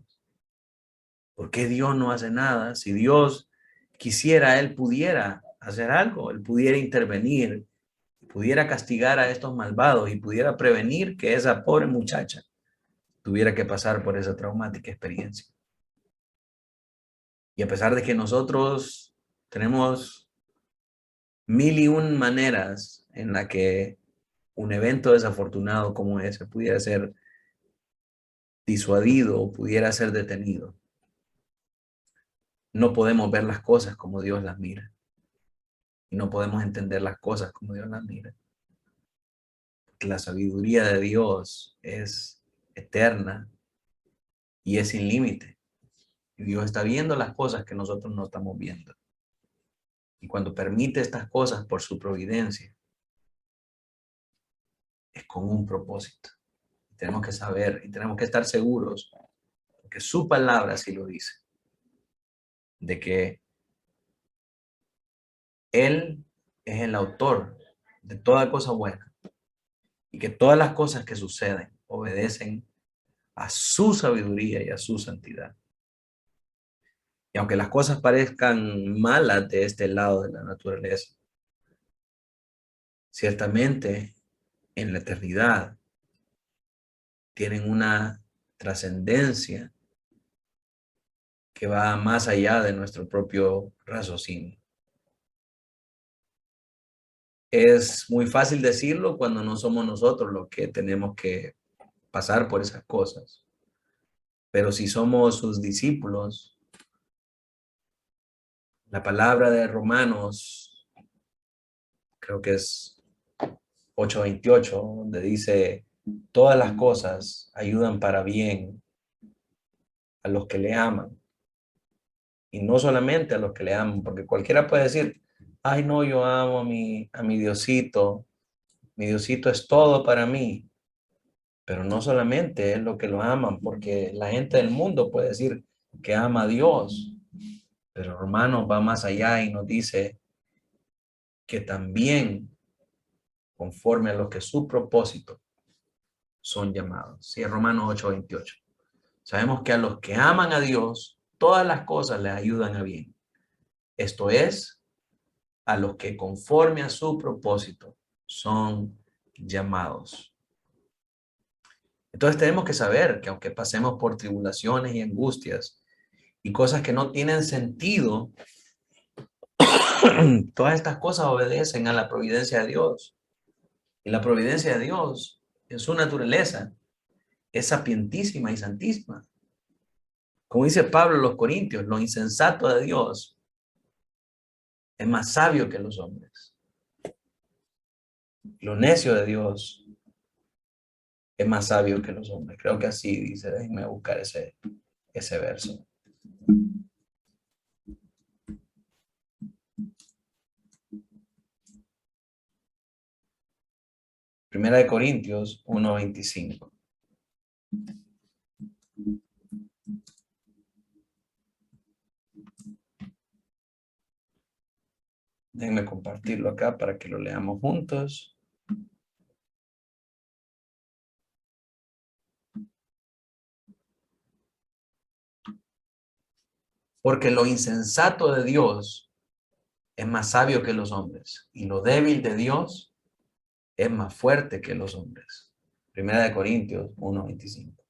¿Por qué Dios no hace nada? Si Dios quisiera, Él pudiera hacer algo, Él pudiera intervenir, pudiera castigar a estos malvados y pudiera prevenir que esa pobre muchacha tuviera que pasar por esa traumática experiencia. Y a pesar de que nosotros tenemos mil y un maneras en la que un evento desafortunado como ese pudiera ser disuadido o pudiera ser detenido, no podemos ver las cosas como Dios las mira. Y no podemos entender las cosas como Dios las mira. Porque la sabiduría de Dios es eterna y es sin límite. Y Dios está viendo las cosas que nosotros no estamos viendo. Y cuando permite estas cosas por su providencia, es con un propósito. Tenemos que saber y tenemos que estar seguros, porque su palabra así lo dice, de que Él es el autor de toda cosa buena y que todas las cosas que suceden obedecen a su sabiduría y a su santidad. Y aunque las cosas parezcan malas de este lado de la naturaleza, ciertamente en la eternidad tienen una trascendencia que va más allá de nuestro propio raciocinio. Es muy fácil decirlo cuando no somos nosotros los que tenemos que pasar por esas cosas. Pero si somos sus discípulos, la palabra de Romanos, creo que es 8:28, donde dice, todas las cosas ayudan para bien a los que le aman. Y no solamente a los que le aman, porque cualquiera puede decir, ay no, yo amo a mi Diosito es todo para mí. Pero no solamente es lo que lo aman, porque la gente del mundo puede decir que ama a Dios, pero Romanos va más allá y nos dice que también, conforme a lo que su propósito, son llamados. Sí, es Romanos 8:28. Sabemos que a los que aman a Dios, todas las cosas les ayudan a bien. Esto es, a los que conforme a su propósito son llamados. Entonces tenemos que saber que aunque pasemos por tribulaciones y angustias y cosas que no tienen sentido, todas estas cosas obedecen a la providencia de Dios. Y la providencia de Dios, en su naturaleza, es sapientísima y santísima. Como dice Pablo a los Corintios, lo insensato de Dios es más sabio que los hombres. Lo necio de Dios es más sabio que los hombres. Creo que así dice. Déjenme buscar ese verso. Primera de Corintios 1:25. Déjenme compartirlo acá para que lo leamos juntos. Porque lo insensato de Dios es más sabio que los hombres, y lo débil de Dios es más fuerte que los hombres. Primera de Corintios 1:25.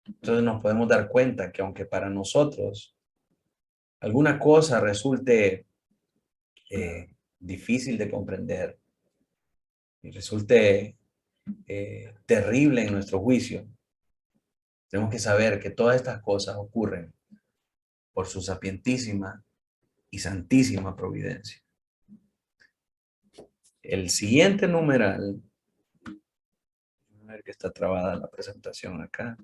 Entonces nos podemos dar cuenta que aunque para nosotros alguna cosa resulte difícil de comprender y resulte terrible en nuestro juicio, tenemos que saber que todas estas cosas ocurren por su sapientísima y santísima providencia. El siguiente numeral A ver que está trabada la presentación acá.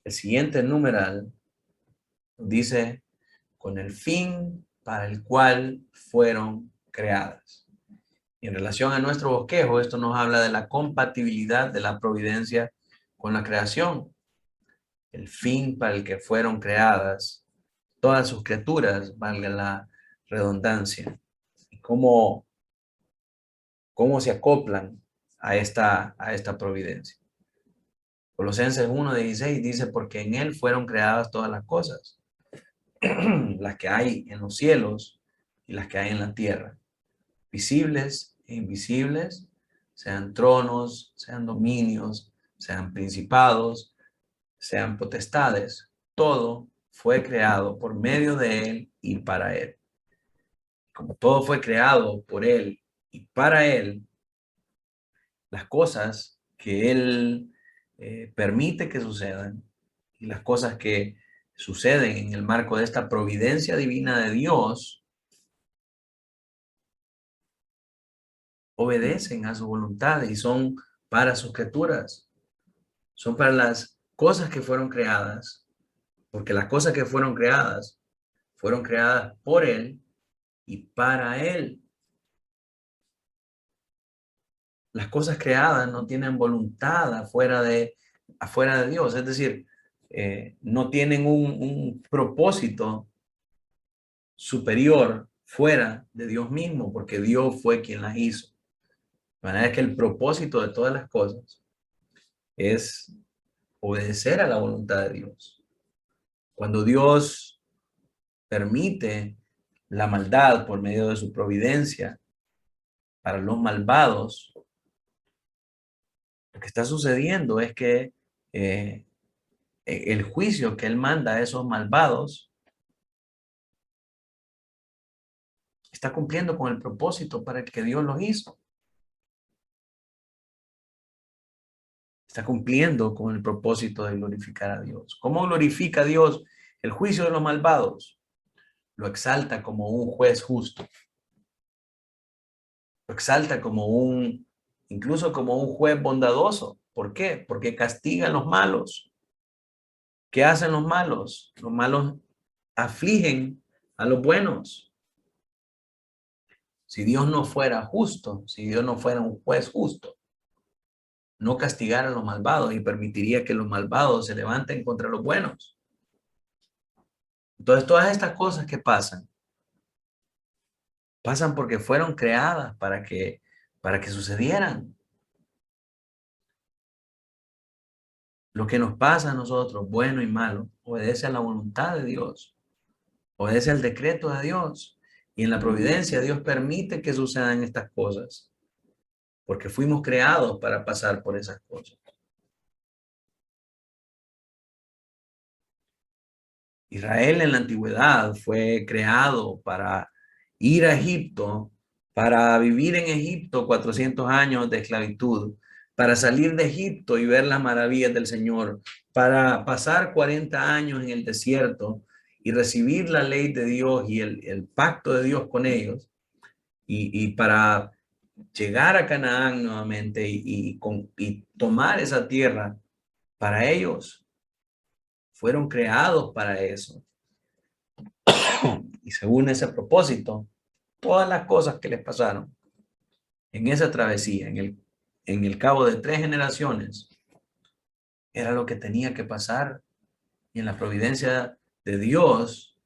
El siguiente numeral dice, con el fin para el cual fueron creadas. Y en relación a nuestro bosquejo, esto nos habla de la compatibilidad de la providencia con la creación. El fin para el que fueron creadas todas sus criaturas, valga la redundancia. Y cómo se acoplan a esta providencia. Colosenses 1:16 dice, porque en él fueron creadas todas las cosas, las que hay en los cielos y las que hay en la tierra, visibles e invisibles, sean tronos, sean dominios, sean principados, sean potestades, todo fue creado por medio de él y para él. Como todo fue creado por él y para él, las cosas que él permite que sucedan y las cosas que suceden en el marco de esta providencia divina de Dios obedecen a su voluntad y son para sus criaturas, son para las cosas que fueron creadas, porque las cosas que fueron creadas por él y para él. Las cosas creadas no tienen voluntad afuera de Dios, es decir, no tienen un propósito superior fuera de Dios mismo, porque Dios fue quien las hizo. De manera que el propósito de todas las cosas es obedecer a la voluntad de Dios. Cuando Dios permite la maldad por medio de su providencia para los malvados, lo que está sucediendo es que el juicio que él manda a esos malvados está cumpliendo con el propósito para el que Dios los hizo. Está cumpliendo con el propósito de glorificar a Dios. ¿Cómo glorifica a Dios el juicio de los malvados? Lo exalta como un juez justo. Lo exalta incluso como un juez bondadoso. ¿Por qué? Porque castiga a los malos. ¿Qué hacen los malos? Los malos afligen a los buenos. Si Dios no fuera justo, si Dios no fuera un juez justo, no castigara a los malvados y permitiría que los malvados se levanten contra los buenos. Entonces, todas estas cosas que pasan porque fueron creadas para que sucedieran. Lo que nos pasa a nosotros, bueno y malo, obedece a la voluntad de Dios, obedece al decreto de Dios. Y en la providencia Dios permite que sucedan estas cosas, porque fuimos creados para pasar por esas cosas. Israel en la antigüedad fue creado para ir a Egipto, para vivir en Egipto 400 años de esclavitud, para salir de Egipto y ver las maravillas del Señor, para pasar 40 años en el desierto y recibir la ley de Dios y el pacto de Dios con ellos, y para llegar a Canaán nuevamente y tomar esa tierra para ellos. Fueron creados para eso. Y según ese propósito, todas las cosas que les pasaron en esa travesía, en el cabo de 3 generaciones, era lo que tenía que pasar. Y en la providencia de Dios,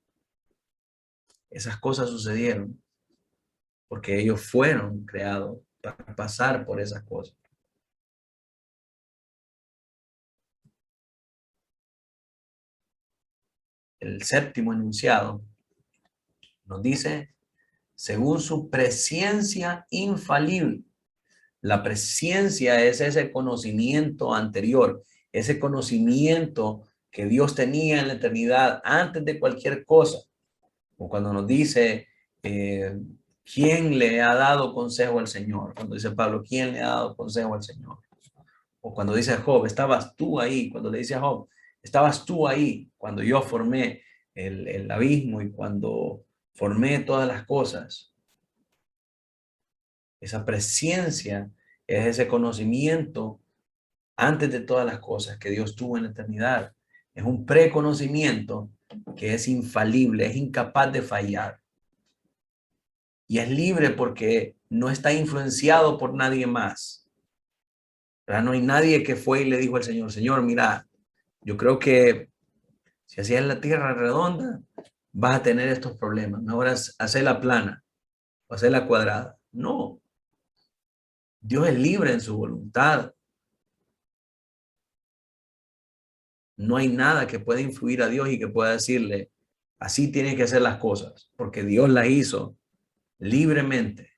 esas cosas sucedieron porque ellos fueron creados para pasar por esas cosas. El séptimo enunciado nos dice, según su presciencia infalible. La presciencia es ese conocimiento anterior, ese conocimiento que Dios tenía en la eternidad antes de cualquier cosa. O cuando nos dice, ¿quién le ha dado consejo al Señor? Cuando dice Pablo, ¿quién le ha dado consejo al Señor? O cuando dice Job, estabas tú ahí. Cuando le dice a Job, estabas tú ahí cuando yo formé el abismo y cuando formé todas las cosas. Esa presencia es ese conocimiento antes de todas las cosas que Dios tuvo en la eternidad. Es un preconocimiento que es infalible, es incapaz de fallar. Y es libre porque no está influenciado por nadie más. ¿Verdad? No hay nadie que fue y le dijo al Señor, Señor, mira, yo creo que si hacías la tierra redonda, vas a tener estos problemas. Ahora hacerla plana o hacerla cuadrada. No. Dios es libre en su voluntad. No hay nada que pueda influir a Dios y que pueda decirle, así tienes que hacer las cosas, porque Dios las hizo libremente.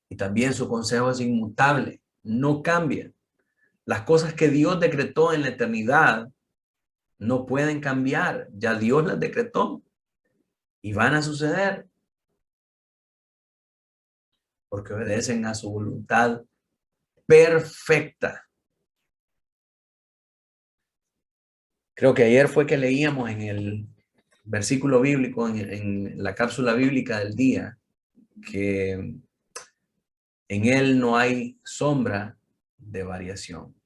Y también su consejo es inmutable, no cambia. Las cosas que Dios decretó en la eternidad no pueden cambiar, ya Dios las decretó y van a suceder porque obedecen a su voluntad perfecta. Creo que ayer fue que leíamos en el versículo bíblico, en la cápsula bíblica del día, que en él no hay sombra de variación.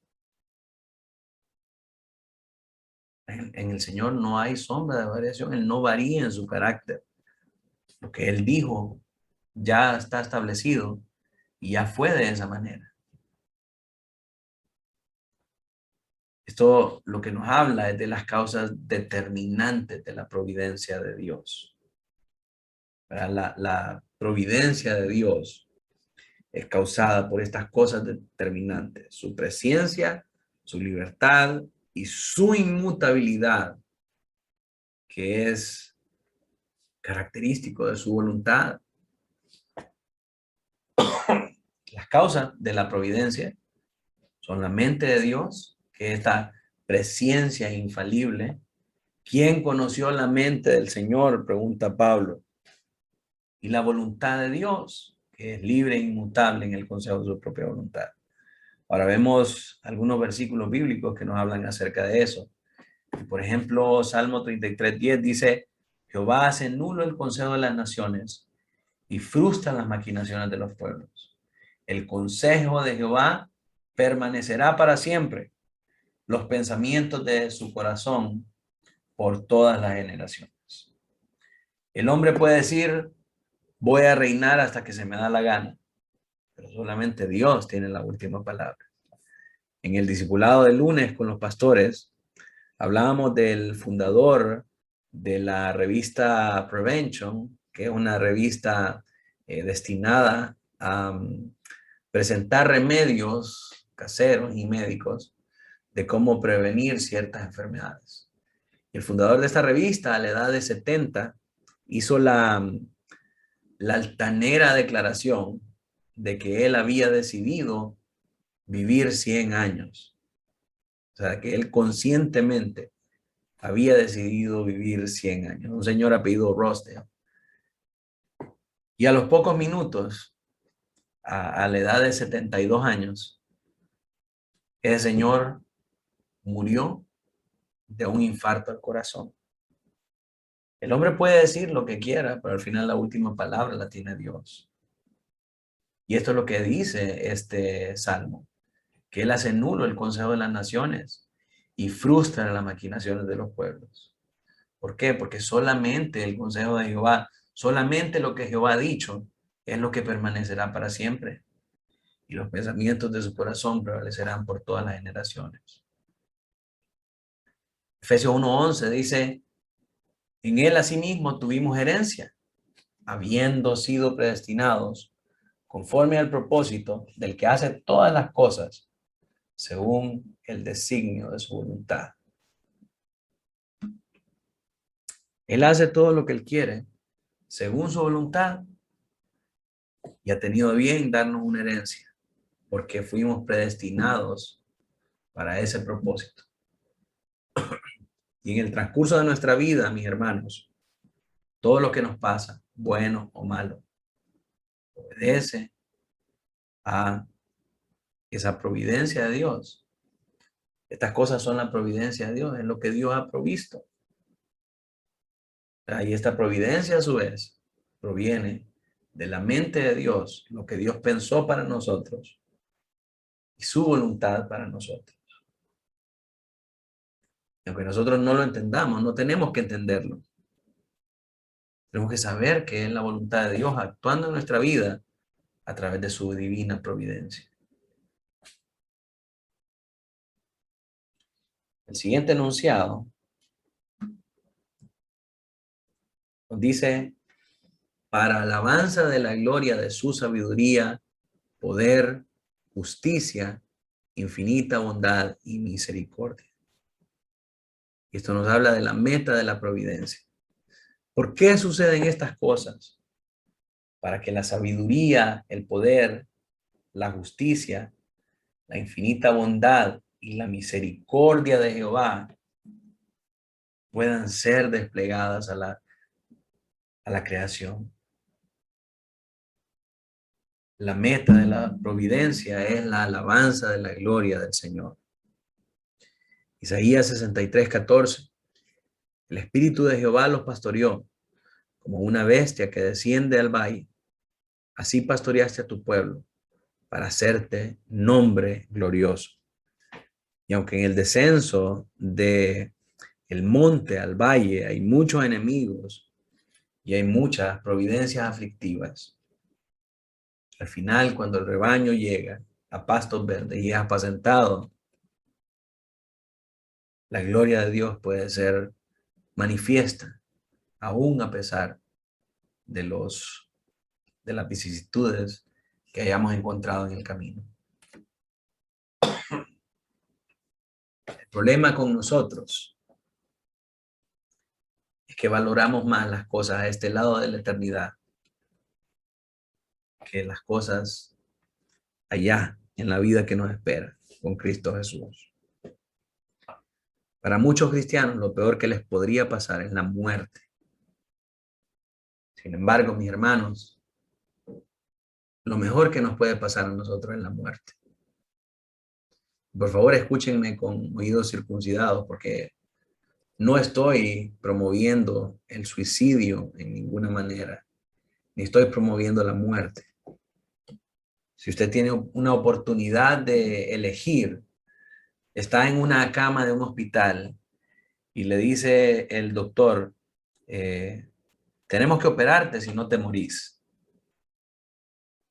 En el Señor no hay sombra de variación, Él no varía en su carácter. Lo que Él dijo ya está establecido y ya fue de esa manera. Esto lo que nos habla es de las causas determinantes de la providencia de Dios. La providencia de Dios es causada por estas cosas determinantes: su presencia, su libertad y su inmutabilidad, que es característico de su voluntad. Las causas de la providencia son la mente de Dios, que es esta presencia infalible. ¿Quién conoció la mente del Señor?, pregunta Pablo. Y la voluntad de Dios, que es libre e inmutable en el consejo de su propia voluntad. Ahora vemos algunos versículos bíblicos que nos hablan acerca de eso. Por ejemplo, Salmo 33:10 dice: Jehová hace nulo el consejo de las naciones y frustra las maquinaciones de los pueblos. El consejo de Jehová permanecerá para siempre, los pensamientos de su corazón por todas las generaciones. El hombre puede decir, voy a reinar hasta que se me da la gana, pero solamente Dios tiene la última palabra. En el discipulado del lunes con los pastores, hablábamos del fundador de la revista Prevention, que es una revista destinada a presentar remedios caseros y médicos de cómo prevenir ciertas enfermedades. El fundador de esta revista, a la edad de 70, hizo la altanera declaración de que él había decidido vivir 100 años. O sea, que él conscientemente había decidido vivir 100 años. Un señor apellido Rosedale. Y a los pocos minutos, a la edad de 72 años, ese señor murió de un infarto al corazón. El hombre puede decir lo que quiera, pero al final la última palabra la tiene Dios. Y esto es lo que dice este salmo, que él hace nulo el consejo de las naciones y frustra las maquinaciones de los pueblos. ¿Por qué? Porque solamente el consejo de Jehová, solamente lo que Jehová ha dicho es lo que permanecerá para siempre. Y los pensamientos de su corazón prevalecerán por todas las generaciones. Efesios 1:11 dice: en él asimismo tuvimos herencia, habiendo sido predestinados conforme al propósito del que hace todas las cosas según el designio de su voluntad. Él hace todo lo que él quiere según su voluntad y ha tenido bien darnos una herencia porque fuimos predestinados para ese propósito. Y en el transcurso de nuestra vida, mis hermanos, todo lo que nos pasa, bueno o malo, obedece a esa providencia de Dios. Estas cosas son la providencia de Dios, es lo que Dios ha provisto. Y esta providencia a su vez proviene de la mente de Dios, lo que Dios pensó para nosotros y su voluntad para nosotros. Y aunque nosotros no lo entendamos, no tenemos que entenderlo. Tenemos que saber que es la voluntad de Dios actuando en nuestra vida a través de su divina providencia. El siguiente enunciado nos dice, para alabanza de la gloria de su sabiduría, poder, justicia, infinita bondad y misericordia. Y esto nos habla de la meta de la providencia. ¿Por qué suceden estas cosas? Para que la sabiduría, el poder, la justicia, la infinita bondad y la misericordia de Jehová puedan ser desplegadas a la creación. La meta de la providencia es la alabanza de la gloria del Señor. Isaías 63:14. El Espíritu de Jehová los pastoreó como una bestia que desciende al valle. Así pastoreaste a tu pueblo para hacerte nombre glorioso. Y aunque en el descenso de el monte al valle hay muchos enemigos y hay muchas providencias aflictivas, al final, cuando el rebaño llega a pastos verdes y es apacentado, la gloria de Dios puede ser manifiesta, aún a pesar de las vicisitudes que hayamos encontrado en el camino. El problema con nosotros es que valoramos más las cosas a este lado de la eternidad que las cosas allá en la vida que nos espera con Cristo Jesús. Para muchos cristianos lo peor que les podría pasar es la muerte. Sin embargo, mis hermanos, lo mejor que nos puede pasar a nosotros es la muerte. Por favor, escúchenme con oídos circuncidados, porque no estoy promoviendo el suicidio en ninguna manera, ni estoy promoviendo la muerte. Si usted tiene una oportunidad de elegir, está en una cama de un hospital y le dice el doctor, tenemos que operarte si no te morís.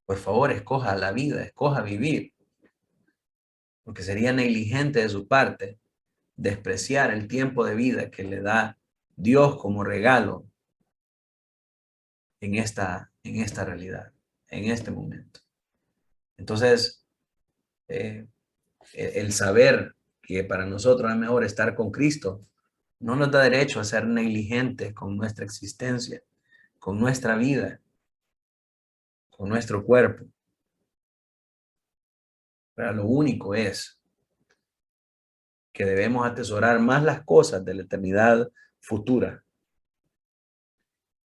Por favor, escoja la vida, escoja vivir. Porque sería negligente de su parte despreciar el tiempo de vida que le da Dios como regalo en esta realidad, en este momento. Entonces, el saber que para nosotros es mejor estar con Cristo no nos da derecho a ser negligentes con nuestra existencia, con nuestra vida, con nuestro cuerpo. Pero lo único es que debemos atesorar más las cosas de la eternidad futura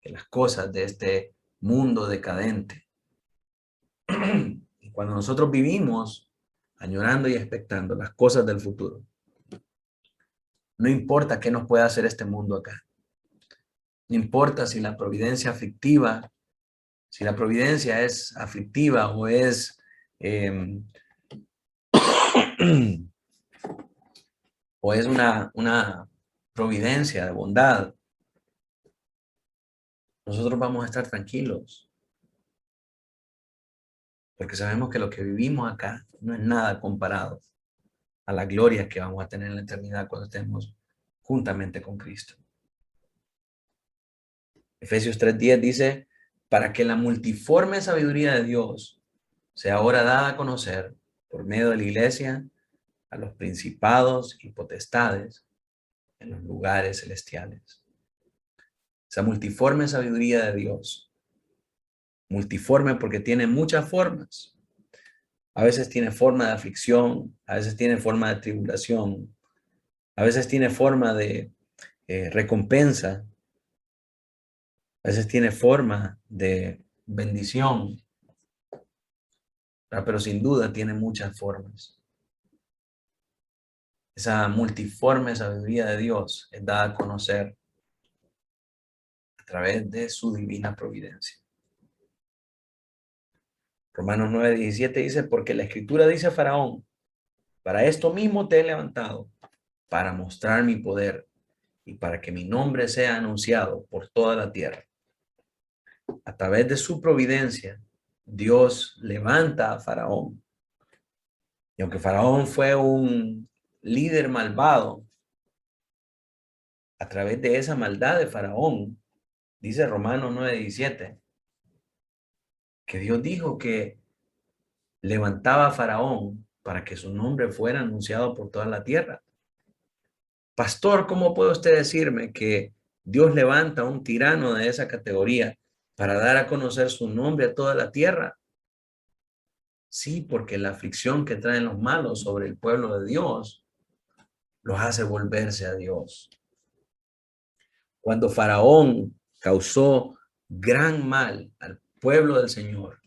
que las cosas de este mundo decadente. Y cuando nosotros vivimos añorando y expectando las cosas del futuro, no importa qué nos pueda hacer este mundo acá. No importa si la providencia aflictiva, si la providencia es aflictiva o es o es una providencia de bondad. Nosotros vamos a estar tranquilos. Porque sabemos que lo que vivimos acá no es nada comparado a la gloria que vamos a tener en la eternidad cuando estemos juntamente con Cristo. Efesios 3:10 dice, para que la multiforme sabiduría de Dios sea ahora dada a conocer por medio de la iglesia a los principados y potestades en los lugares celestiales. Esa multiforme sabiduría de Dios. Multiforme porque tiene muchas formas. A veces tiene forma de aflicción, a veces tiene forma de tribulación, a veces tiene forma de recompensa, a veces tiene forma de bendición, pero sin duda tiene muchas formas. Esa multiforme sabiduría de Dios es dada a conocer a través de su divina providencia. Romanos 9:17 dice, porque la Escritura dice a Faraón, para esto mismo te he levantado, para mostrar mi poder y para que mi nombre sea anunciado por toda la tierra. A través de su providencia, Dios levanta a Faraón. Y aunque Faraón fue un líder malvado, a través de esa maldad de Faraón, dice Romanos 9:17, que Dios dijo que levantaba a Faraón para que su nombre fuera anunciado por toda la tierra. Pastor, ¿cómo puede usted decirme que Dios levanta a un tirano de esa categoría para dar a conocer su nombre a toda la tierra? Sí, porque la aflicción que traen los malos sobre el pueblo de Dios los hace volverse a Dios. Cuando Faraón causó gran mal al pueblo del Señor,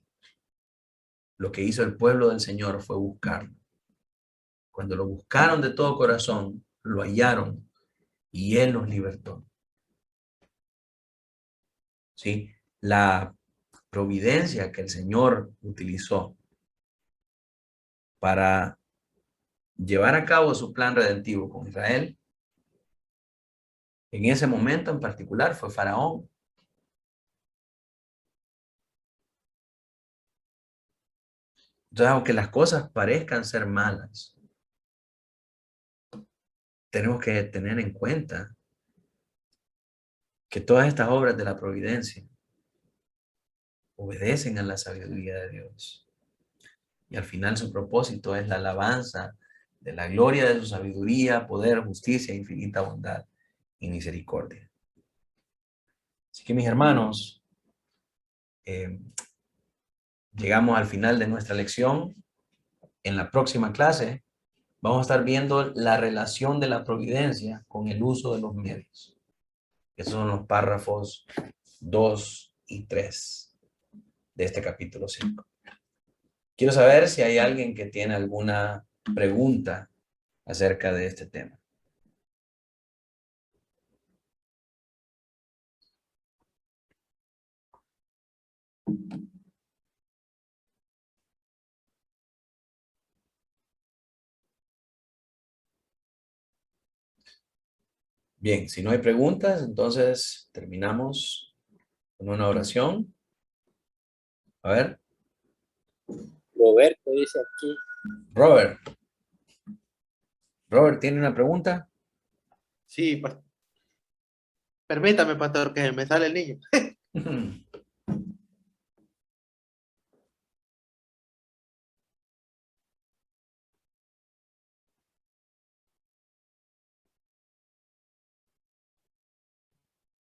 lo que hizo el pueblo del Señor fue buscarlo. Cuando lo buscaron de todo corazón, lo hallaron y Él los libertó. ¿Sí? La providencia que el Señor utilizó para llevar a cabo su plan redentivo con Israel, en ese momento en particular fue Faraón. Entonces, aunque las cosas parezcan ser malas, tenemos que tener en cuenta que todas estas obras de la providencia obedecen a la sabiduría de Dios. Y al final su propósito es la alabanza de la gloria de su sabiduría, poder, justicia, infinita bondad y misericordia. Así que mis hermanos, llegamos al final de nuestra lección. En la próxima clase vamos a estar viendo la relación de la providencia con el uso de los medios. Esos son los párrafos 2 y 3 de este capítulo 5. Quiero saber si hay alguien que tiene alguna pregunta acerca de este tema. Bien, si no hay preguntas, entonces terminamos con una oración. A ver. Roberto dice aquí. Robert. Robert, ¿tiene una pregunta? Sí, permítame, pastor, que me sale el niño.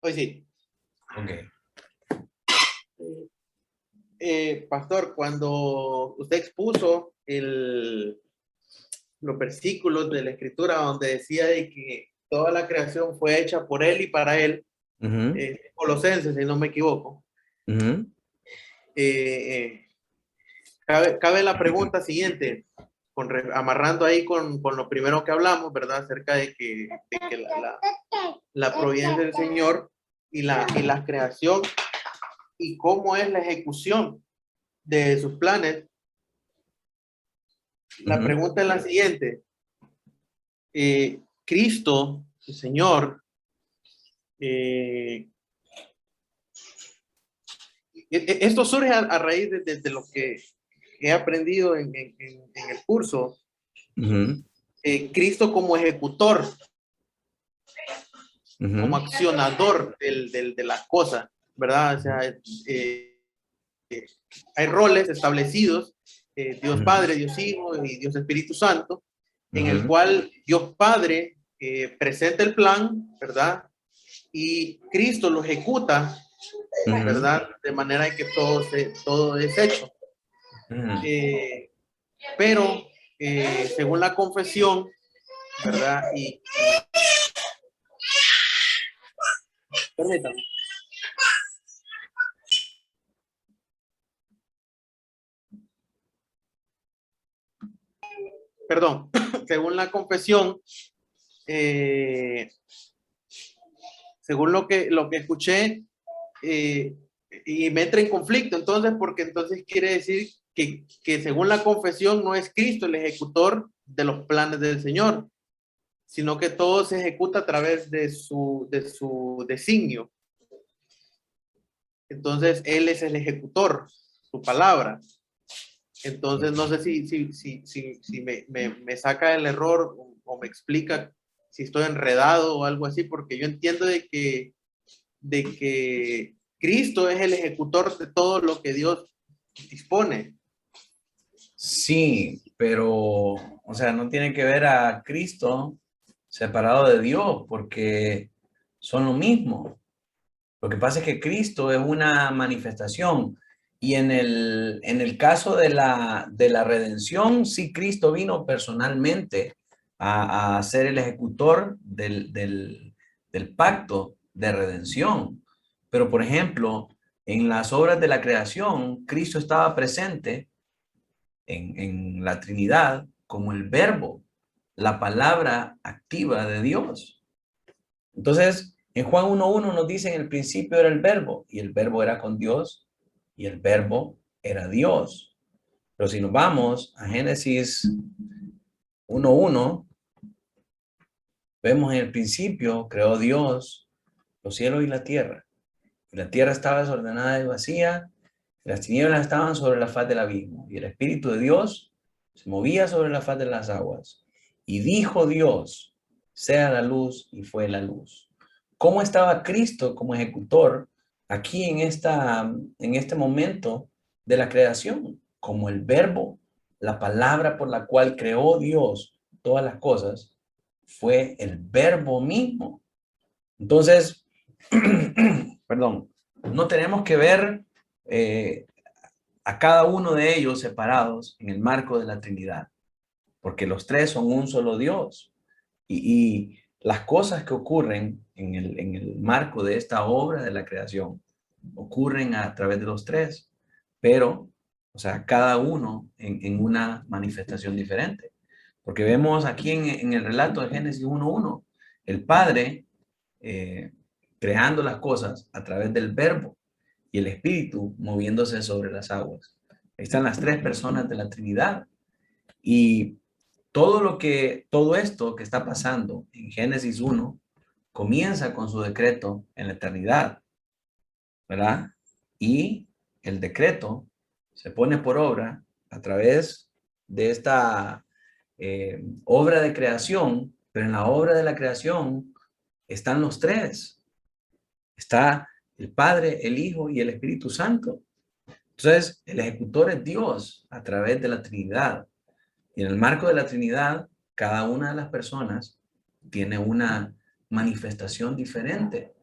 Hoy sí. Ok. Pastor, cuando usted expuso los versículos de la Escritura donde decía de que toda la creación fue hecha por Él y para Él, Colosenses, si no me equivoco, cabe la pregunta siguiente, amarrando ahí con lo primero que hablamos, ¿verdad? Acerca de que la providencia del Señor y la creación y cómo es la ejecución de sus planes. La pregunta es la siguiente. Cristo, el Señor, esto surge a raíz de lo que he aprendido en el curso. Cristo como ejecutor, como accionador de las cosas, ¿verdad? O sea, hay roles establecidos, Dios Padre, Dios Hijo y Dios Espíritu Santo, en el cual Dios Padre presenta el plan, ¿verdad? Y Cristo lo ejecuta, ¿verdad? De manera en que todo es hecho. Pero según la confesión, ¿verdad? Permítame. Perdón, según la confesión, según lo que escuché, y me entra en conflicto, entonces, porque entonces quiere decir que según la confesión no es Cristo el ejecutor de los planes del Señor, sino que todo se ejecuta a través de su designio. Entonces, Él es el ejecutor, su palabra. Entonces, no sé si me saca el error o me explica si estoy enredado o algo así, porque yo entiendo de que Cristo es el ejecutor de todo lo que Dios dispone. Sí, pero, o sea, no tiene que ver a Cristo separado de Dios, porque son lo mismo. Lo que pasa es que Cristo es una manifestación, y en el caso de la redención, sí, Cristo vino personalmente a ser el ejecutor del pacto de redención. Pero, por ejemplo, en las obras de la creación, Cristo estaba presente en la Trinidad como el verbo, la palabra activa de Dios. Entonces, en Juan 1:1 nos dice: en el principio era el verbo, y el verbo era con Dios, y el verbo era Dios. Pero si nos vamos a Génesis 1:1, vemos: en el principio creó Dios los cielos y la tierra. Y la tierra estaba desordenada y vacía, y las tinieblas estaban sobre la faz del abismo, y el Espíritu de Dios se movía sobre la faz de las aguas. Y dijo Dios: sea la luz, y fue la luz. ¿Cómo estaba Cristo como ejecutor aquí en este momento de la creación? Como el verbo, la palabra por la cual creó Dios todas las cosas, fue el verbo mismo. Entonces, perdón, no tenemos que ver a cada uno de ellos separados en el marco de la Trinidad, porque los tres son un solo Dios. Y las cosas que ocurren en el marco de esta obra de la creación ocurren a través de los tres, pero, o sea, cada uno en una manifestación diferente. Porque vemos aquí en el relato de Génesis 1:1, el Padre creando las cosas a través del verbo, y el Espíritu moviéndose sobre las aguas. Ahí están las tres personas de la Trinidad. Y todo esto que está pasando en Génesis 1 comienza con su decreto en la eternidad, ¿verdad? Y el decreto se pone por obra a través de esta obra de creación, pero en la obra de la creación están los tres. Está el Padre, el Hijo y el Espíritu Santo. Entonces, el ejecutor es Dios a través de la Trinidad. Y en el marco de la Trinidad, cada una de las personas tiene una manifestación diferente.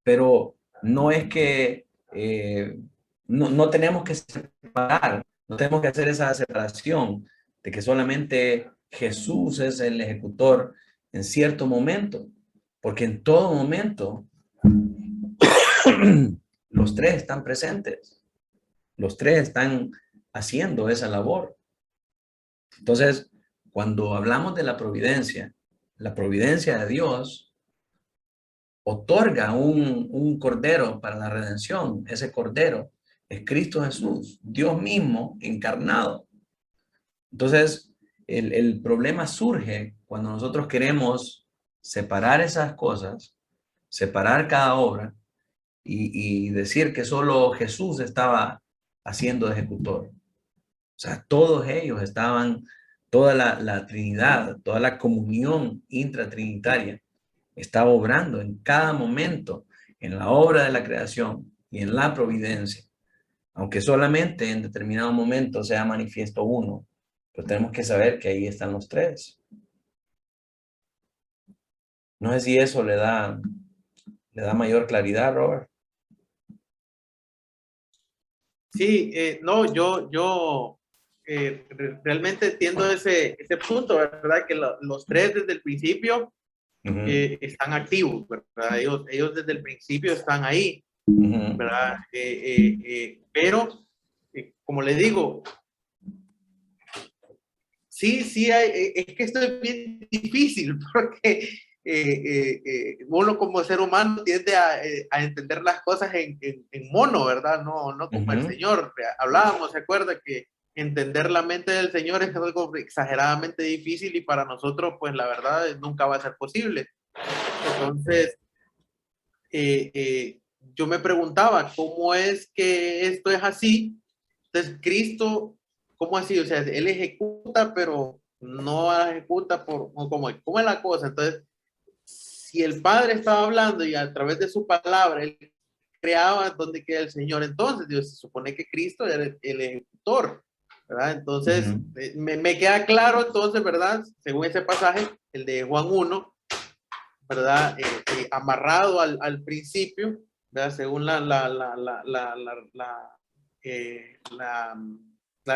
Pero no es que no tenemos que separar, no tenemos que hacer esa separación de que solamente Jesús es el ejecutor en cierto momento, porque en todo momento los tres están presentes, los tres están haciendo esa labor. Entonces, cuando hablamos de la providencia de Dios otorga un cordero para la redención. Ese cordero es Cristo Jesús, Dios mismo encarnado. Entonces, el problema surge cuando nosotros queremos separar esas cosas, separar cada obra y decir que solo Jesús estaba haciendo de ejecutor. O sea, todos ellos estaban, toda la Trinidad, toda la comunión intratrinitaria estaba obrando en cada momento en la obra de la creación y en la providencia. Aunque solamente en determinado momento sea manifiesto uno, pero tenemos que saber que ahí están los tres. No sé si eso le da mayor claridad, Robert. Sí, no, yo realmente entiendo ese punto, ¿verdad? Que los tres desde el principio están activos, ¿verdad? Ellos desde el principio están ahí, ¿verdad? Pero, como les digo, sí, es que esto es bien difícil, porque uno como ser humano tiende a entender las cosas en mono, ¿verdad? No como el Señor. Hablábamos, ¿se acuerda? Que entender la mente del Señor es algo exageradamente difícil y para nosotros, pues la verdad, nunca va a ser posible. Entonces, yo me preguntaba, ¿cómo es que esto es así? Entonces, Cristo, ¿cómo así? O sea, Él ejecuta, pero no ejecuta ¿cómo es la cosa? Entonces, si el Padre estaba hablando y a través de su palabra Él creaba, ¿dónde queda el Señor? Entonces, Dios, se supone que Cristo era el ejecutor, ¿verdad? Entonces, me queda claro, entonces, ¿verdad? Según ese pasaje, el de Juan 1, ¿verdad? Amarrado al principio, ¿verdad? Según la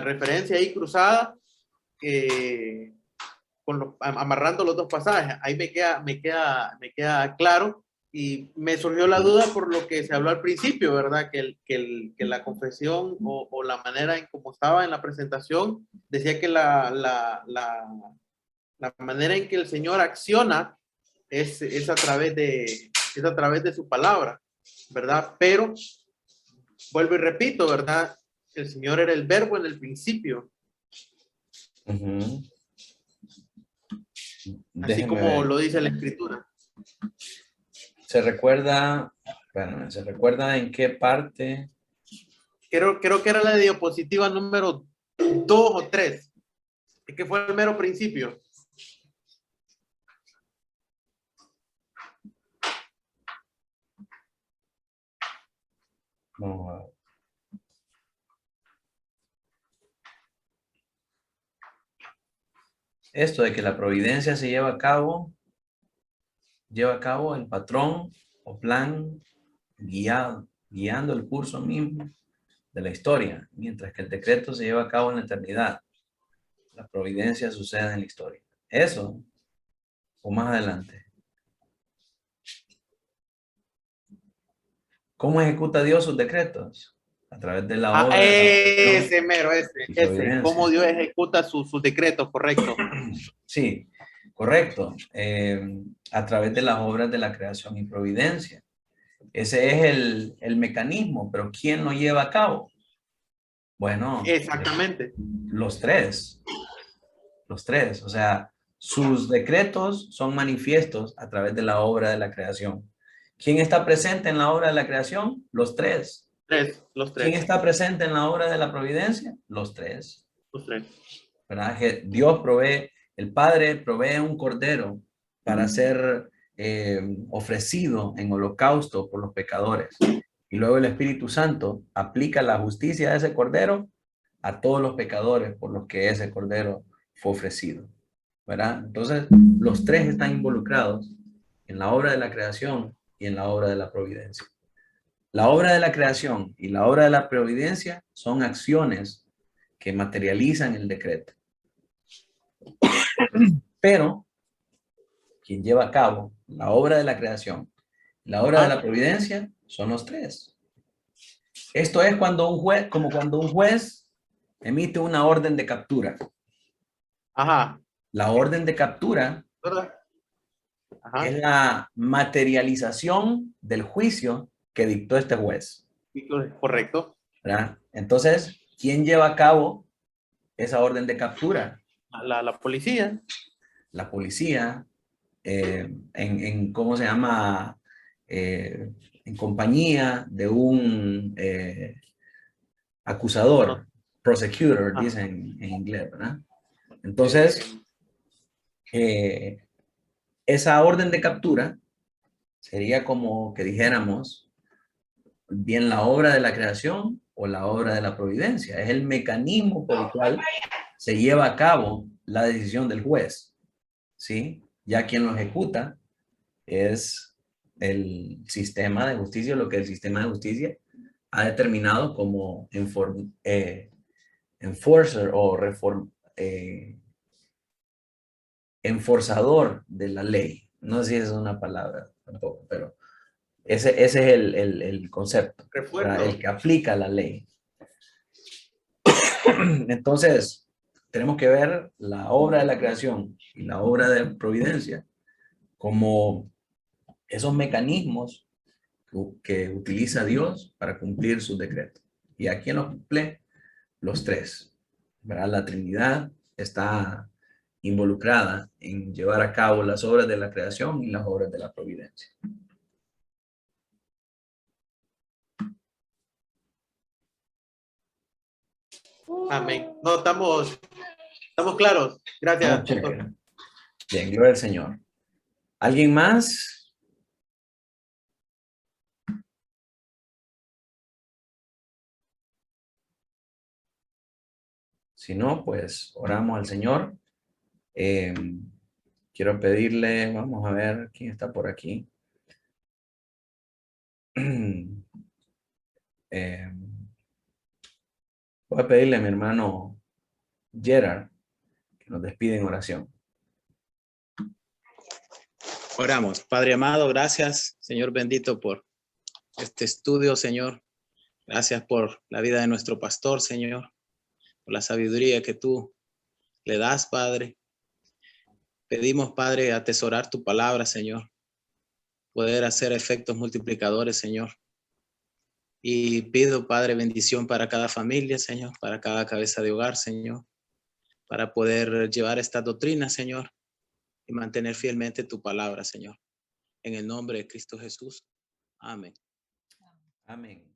referencia ahí cruzada, amarrando los dos pasajes. Ahí me queda claro y me surgió la duda por lo que se habló al principio, ¿verdad? Que la confesión o la manera en cómo estaba en la presentación decía que la manera en que el Señor acciona es a través de su palabra, ¿verdad? Pero vuelvo y repito, ¿verdad? El Señor era el verbo en el principio. Así como lo dice la Escritura. ¿Se recuerda en qué parte? Creo que era la diapositiva número 2 o 3. Es que fue el mero principio. Vamos a ver. Esto de que la providencia se lleva a cabo el patrón o plan guiando el curso mismo de la historia, mientras que el decreto se lleva a cabo en la eternidad. La providencia sucede en la historia. Eso, o más adelante. ¿Cómo ejecuta Dios sus decretos? A través de la obra. Ese mero, ese. Cómo Dios ejecuta sus decretos, correcto. Sí, correcto. A través de las obras de la creación y providencia. Ese es el mecanismo, pero ¿quién lo lleva a cabo? Bueno, exactamente. Los tres, o sea, sus decretos son manifiestos a través de la obra de la creación. ¿Quién está presente en la obra de la creación? Los tres. Los tres. ¿Quién está presente en la obra de la providencia? Los tres. Los tres. ¿Verdad? Dios provee, el Padre provee un cordero para ser ofrecido en holocausto por los pecadores. Y luego el Espíritu Santo aplica la justicia de ese cordero a todos los pecadores por los que ese cordero fue ofrecido, ¿verdad? Entonces, los tres están involucrados en la obra de la creación y en la obra de la providencia. La obra de la creación y la obra de la providencia son acciones que materializan el decreto. Pero, quien lleva a cabo la obra de la creación y la obra de la providencia son los tres. Esto es cuando cuando un juez emite una orden de captura. Ajá. La orden de captura es la materialización del juicio que dictó este juez. Correcto. ¿Verdad? Entonces, ¿quién lleva a cabo esa orden de captura? La policía. La policía, ¿cómo se llama? En compañía de un acusador, prosecutor, dicen en inglés, ¿verdad? Entonces, esa orden de captura sería como que dijéramos bien la obra de la creación o la obra de la providencia. Es el mecanismo por el cual se lleva a cabo la decisión del juez, ¿sí? Ya quien lo ejecuta es el sistema de justicia, lo que el sistema de justicia ha determinado como enforcer o enforzador de la ley. No sé si es una palabra tampoco, pero ese es el concepto, el que aplica la ley. Entonces, tenemos que ver la obra de la creación y la obra de providencia como esos mecanismos que utiliza Dios para cumplir sus decretos. ¿Y a quién los cumple? Los tres, ¿verdad? La Trinidad está involucrada en llevar a cabo las obras de la creación y las obras de la providencia. Amén. No, estamos claros. Gracias, Estamos pastor. chévere. Bien, gloria al Señor. ¿Alguien más? Si no, pues oramos al Señor. Quiero pedirle, vamos a ver quién está por aquí. Voy a pedirle a mi hermano Gerard que nos despide en oración. Oramos. Padre amado, gracias, Señor bendito, por este estudio, Señor. Gracias por la vida de nuestro pastor, Señor, por la sabiduría que tú le das, Padre. Pedimos, Padre, atesorar tu palabra, Señor, poder hacer efectos multiplicadores, Señor. Y pido, Padre, bendición para cada familia, Señor, para cada cabeza de hogar, Señor, para poder llevar esta doctrina, Señor, y mantener fielmente tu palabra, Señor. En el nombre de Cristo Jesús. Amén. Amén.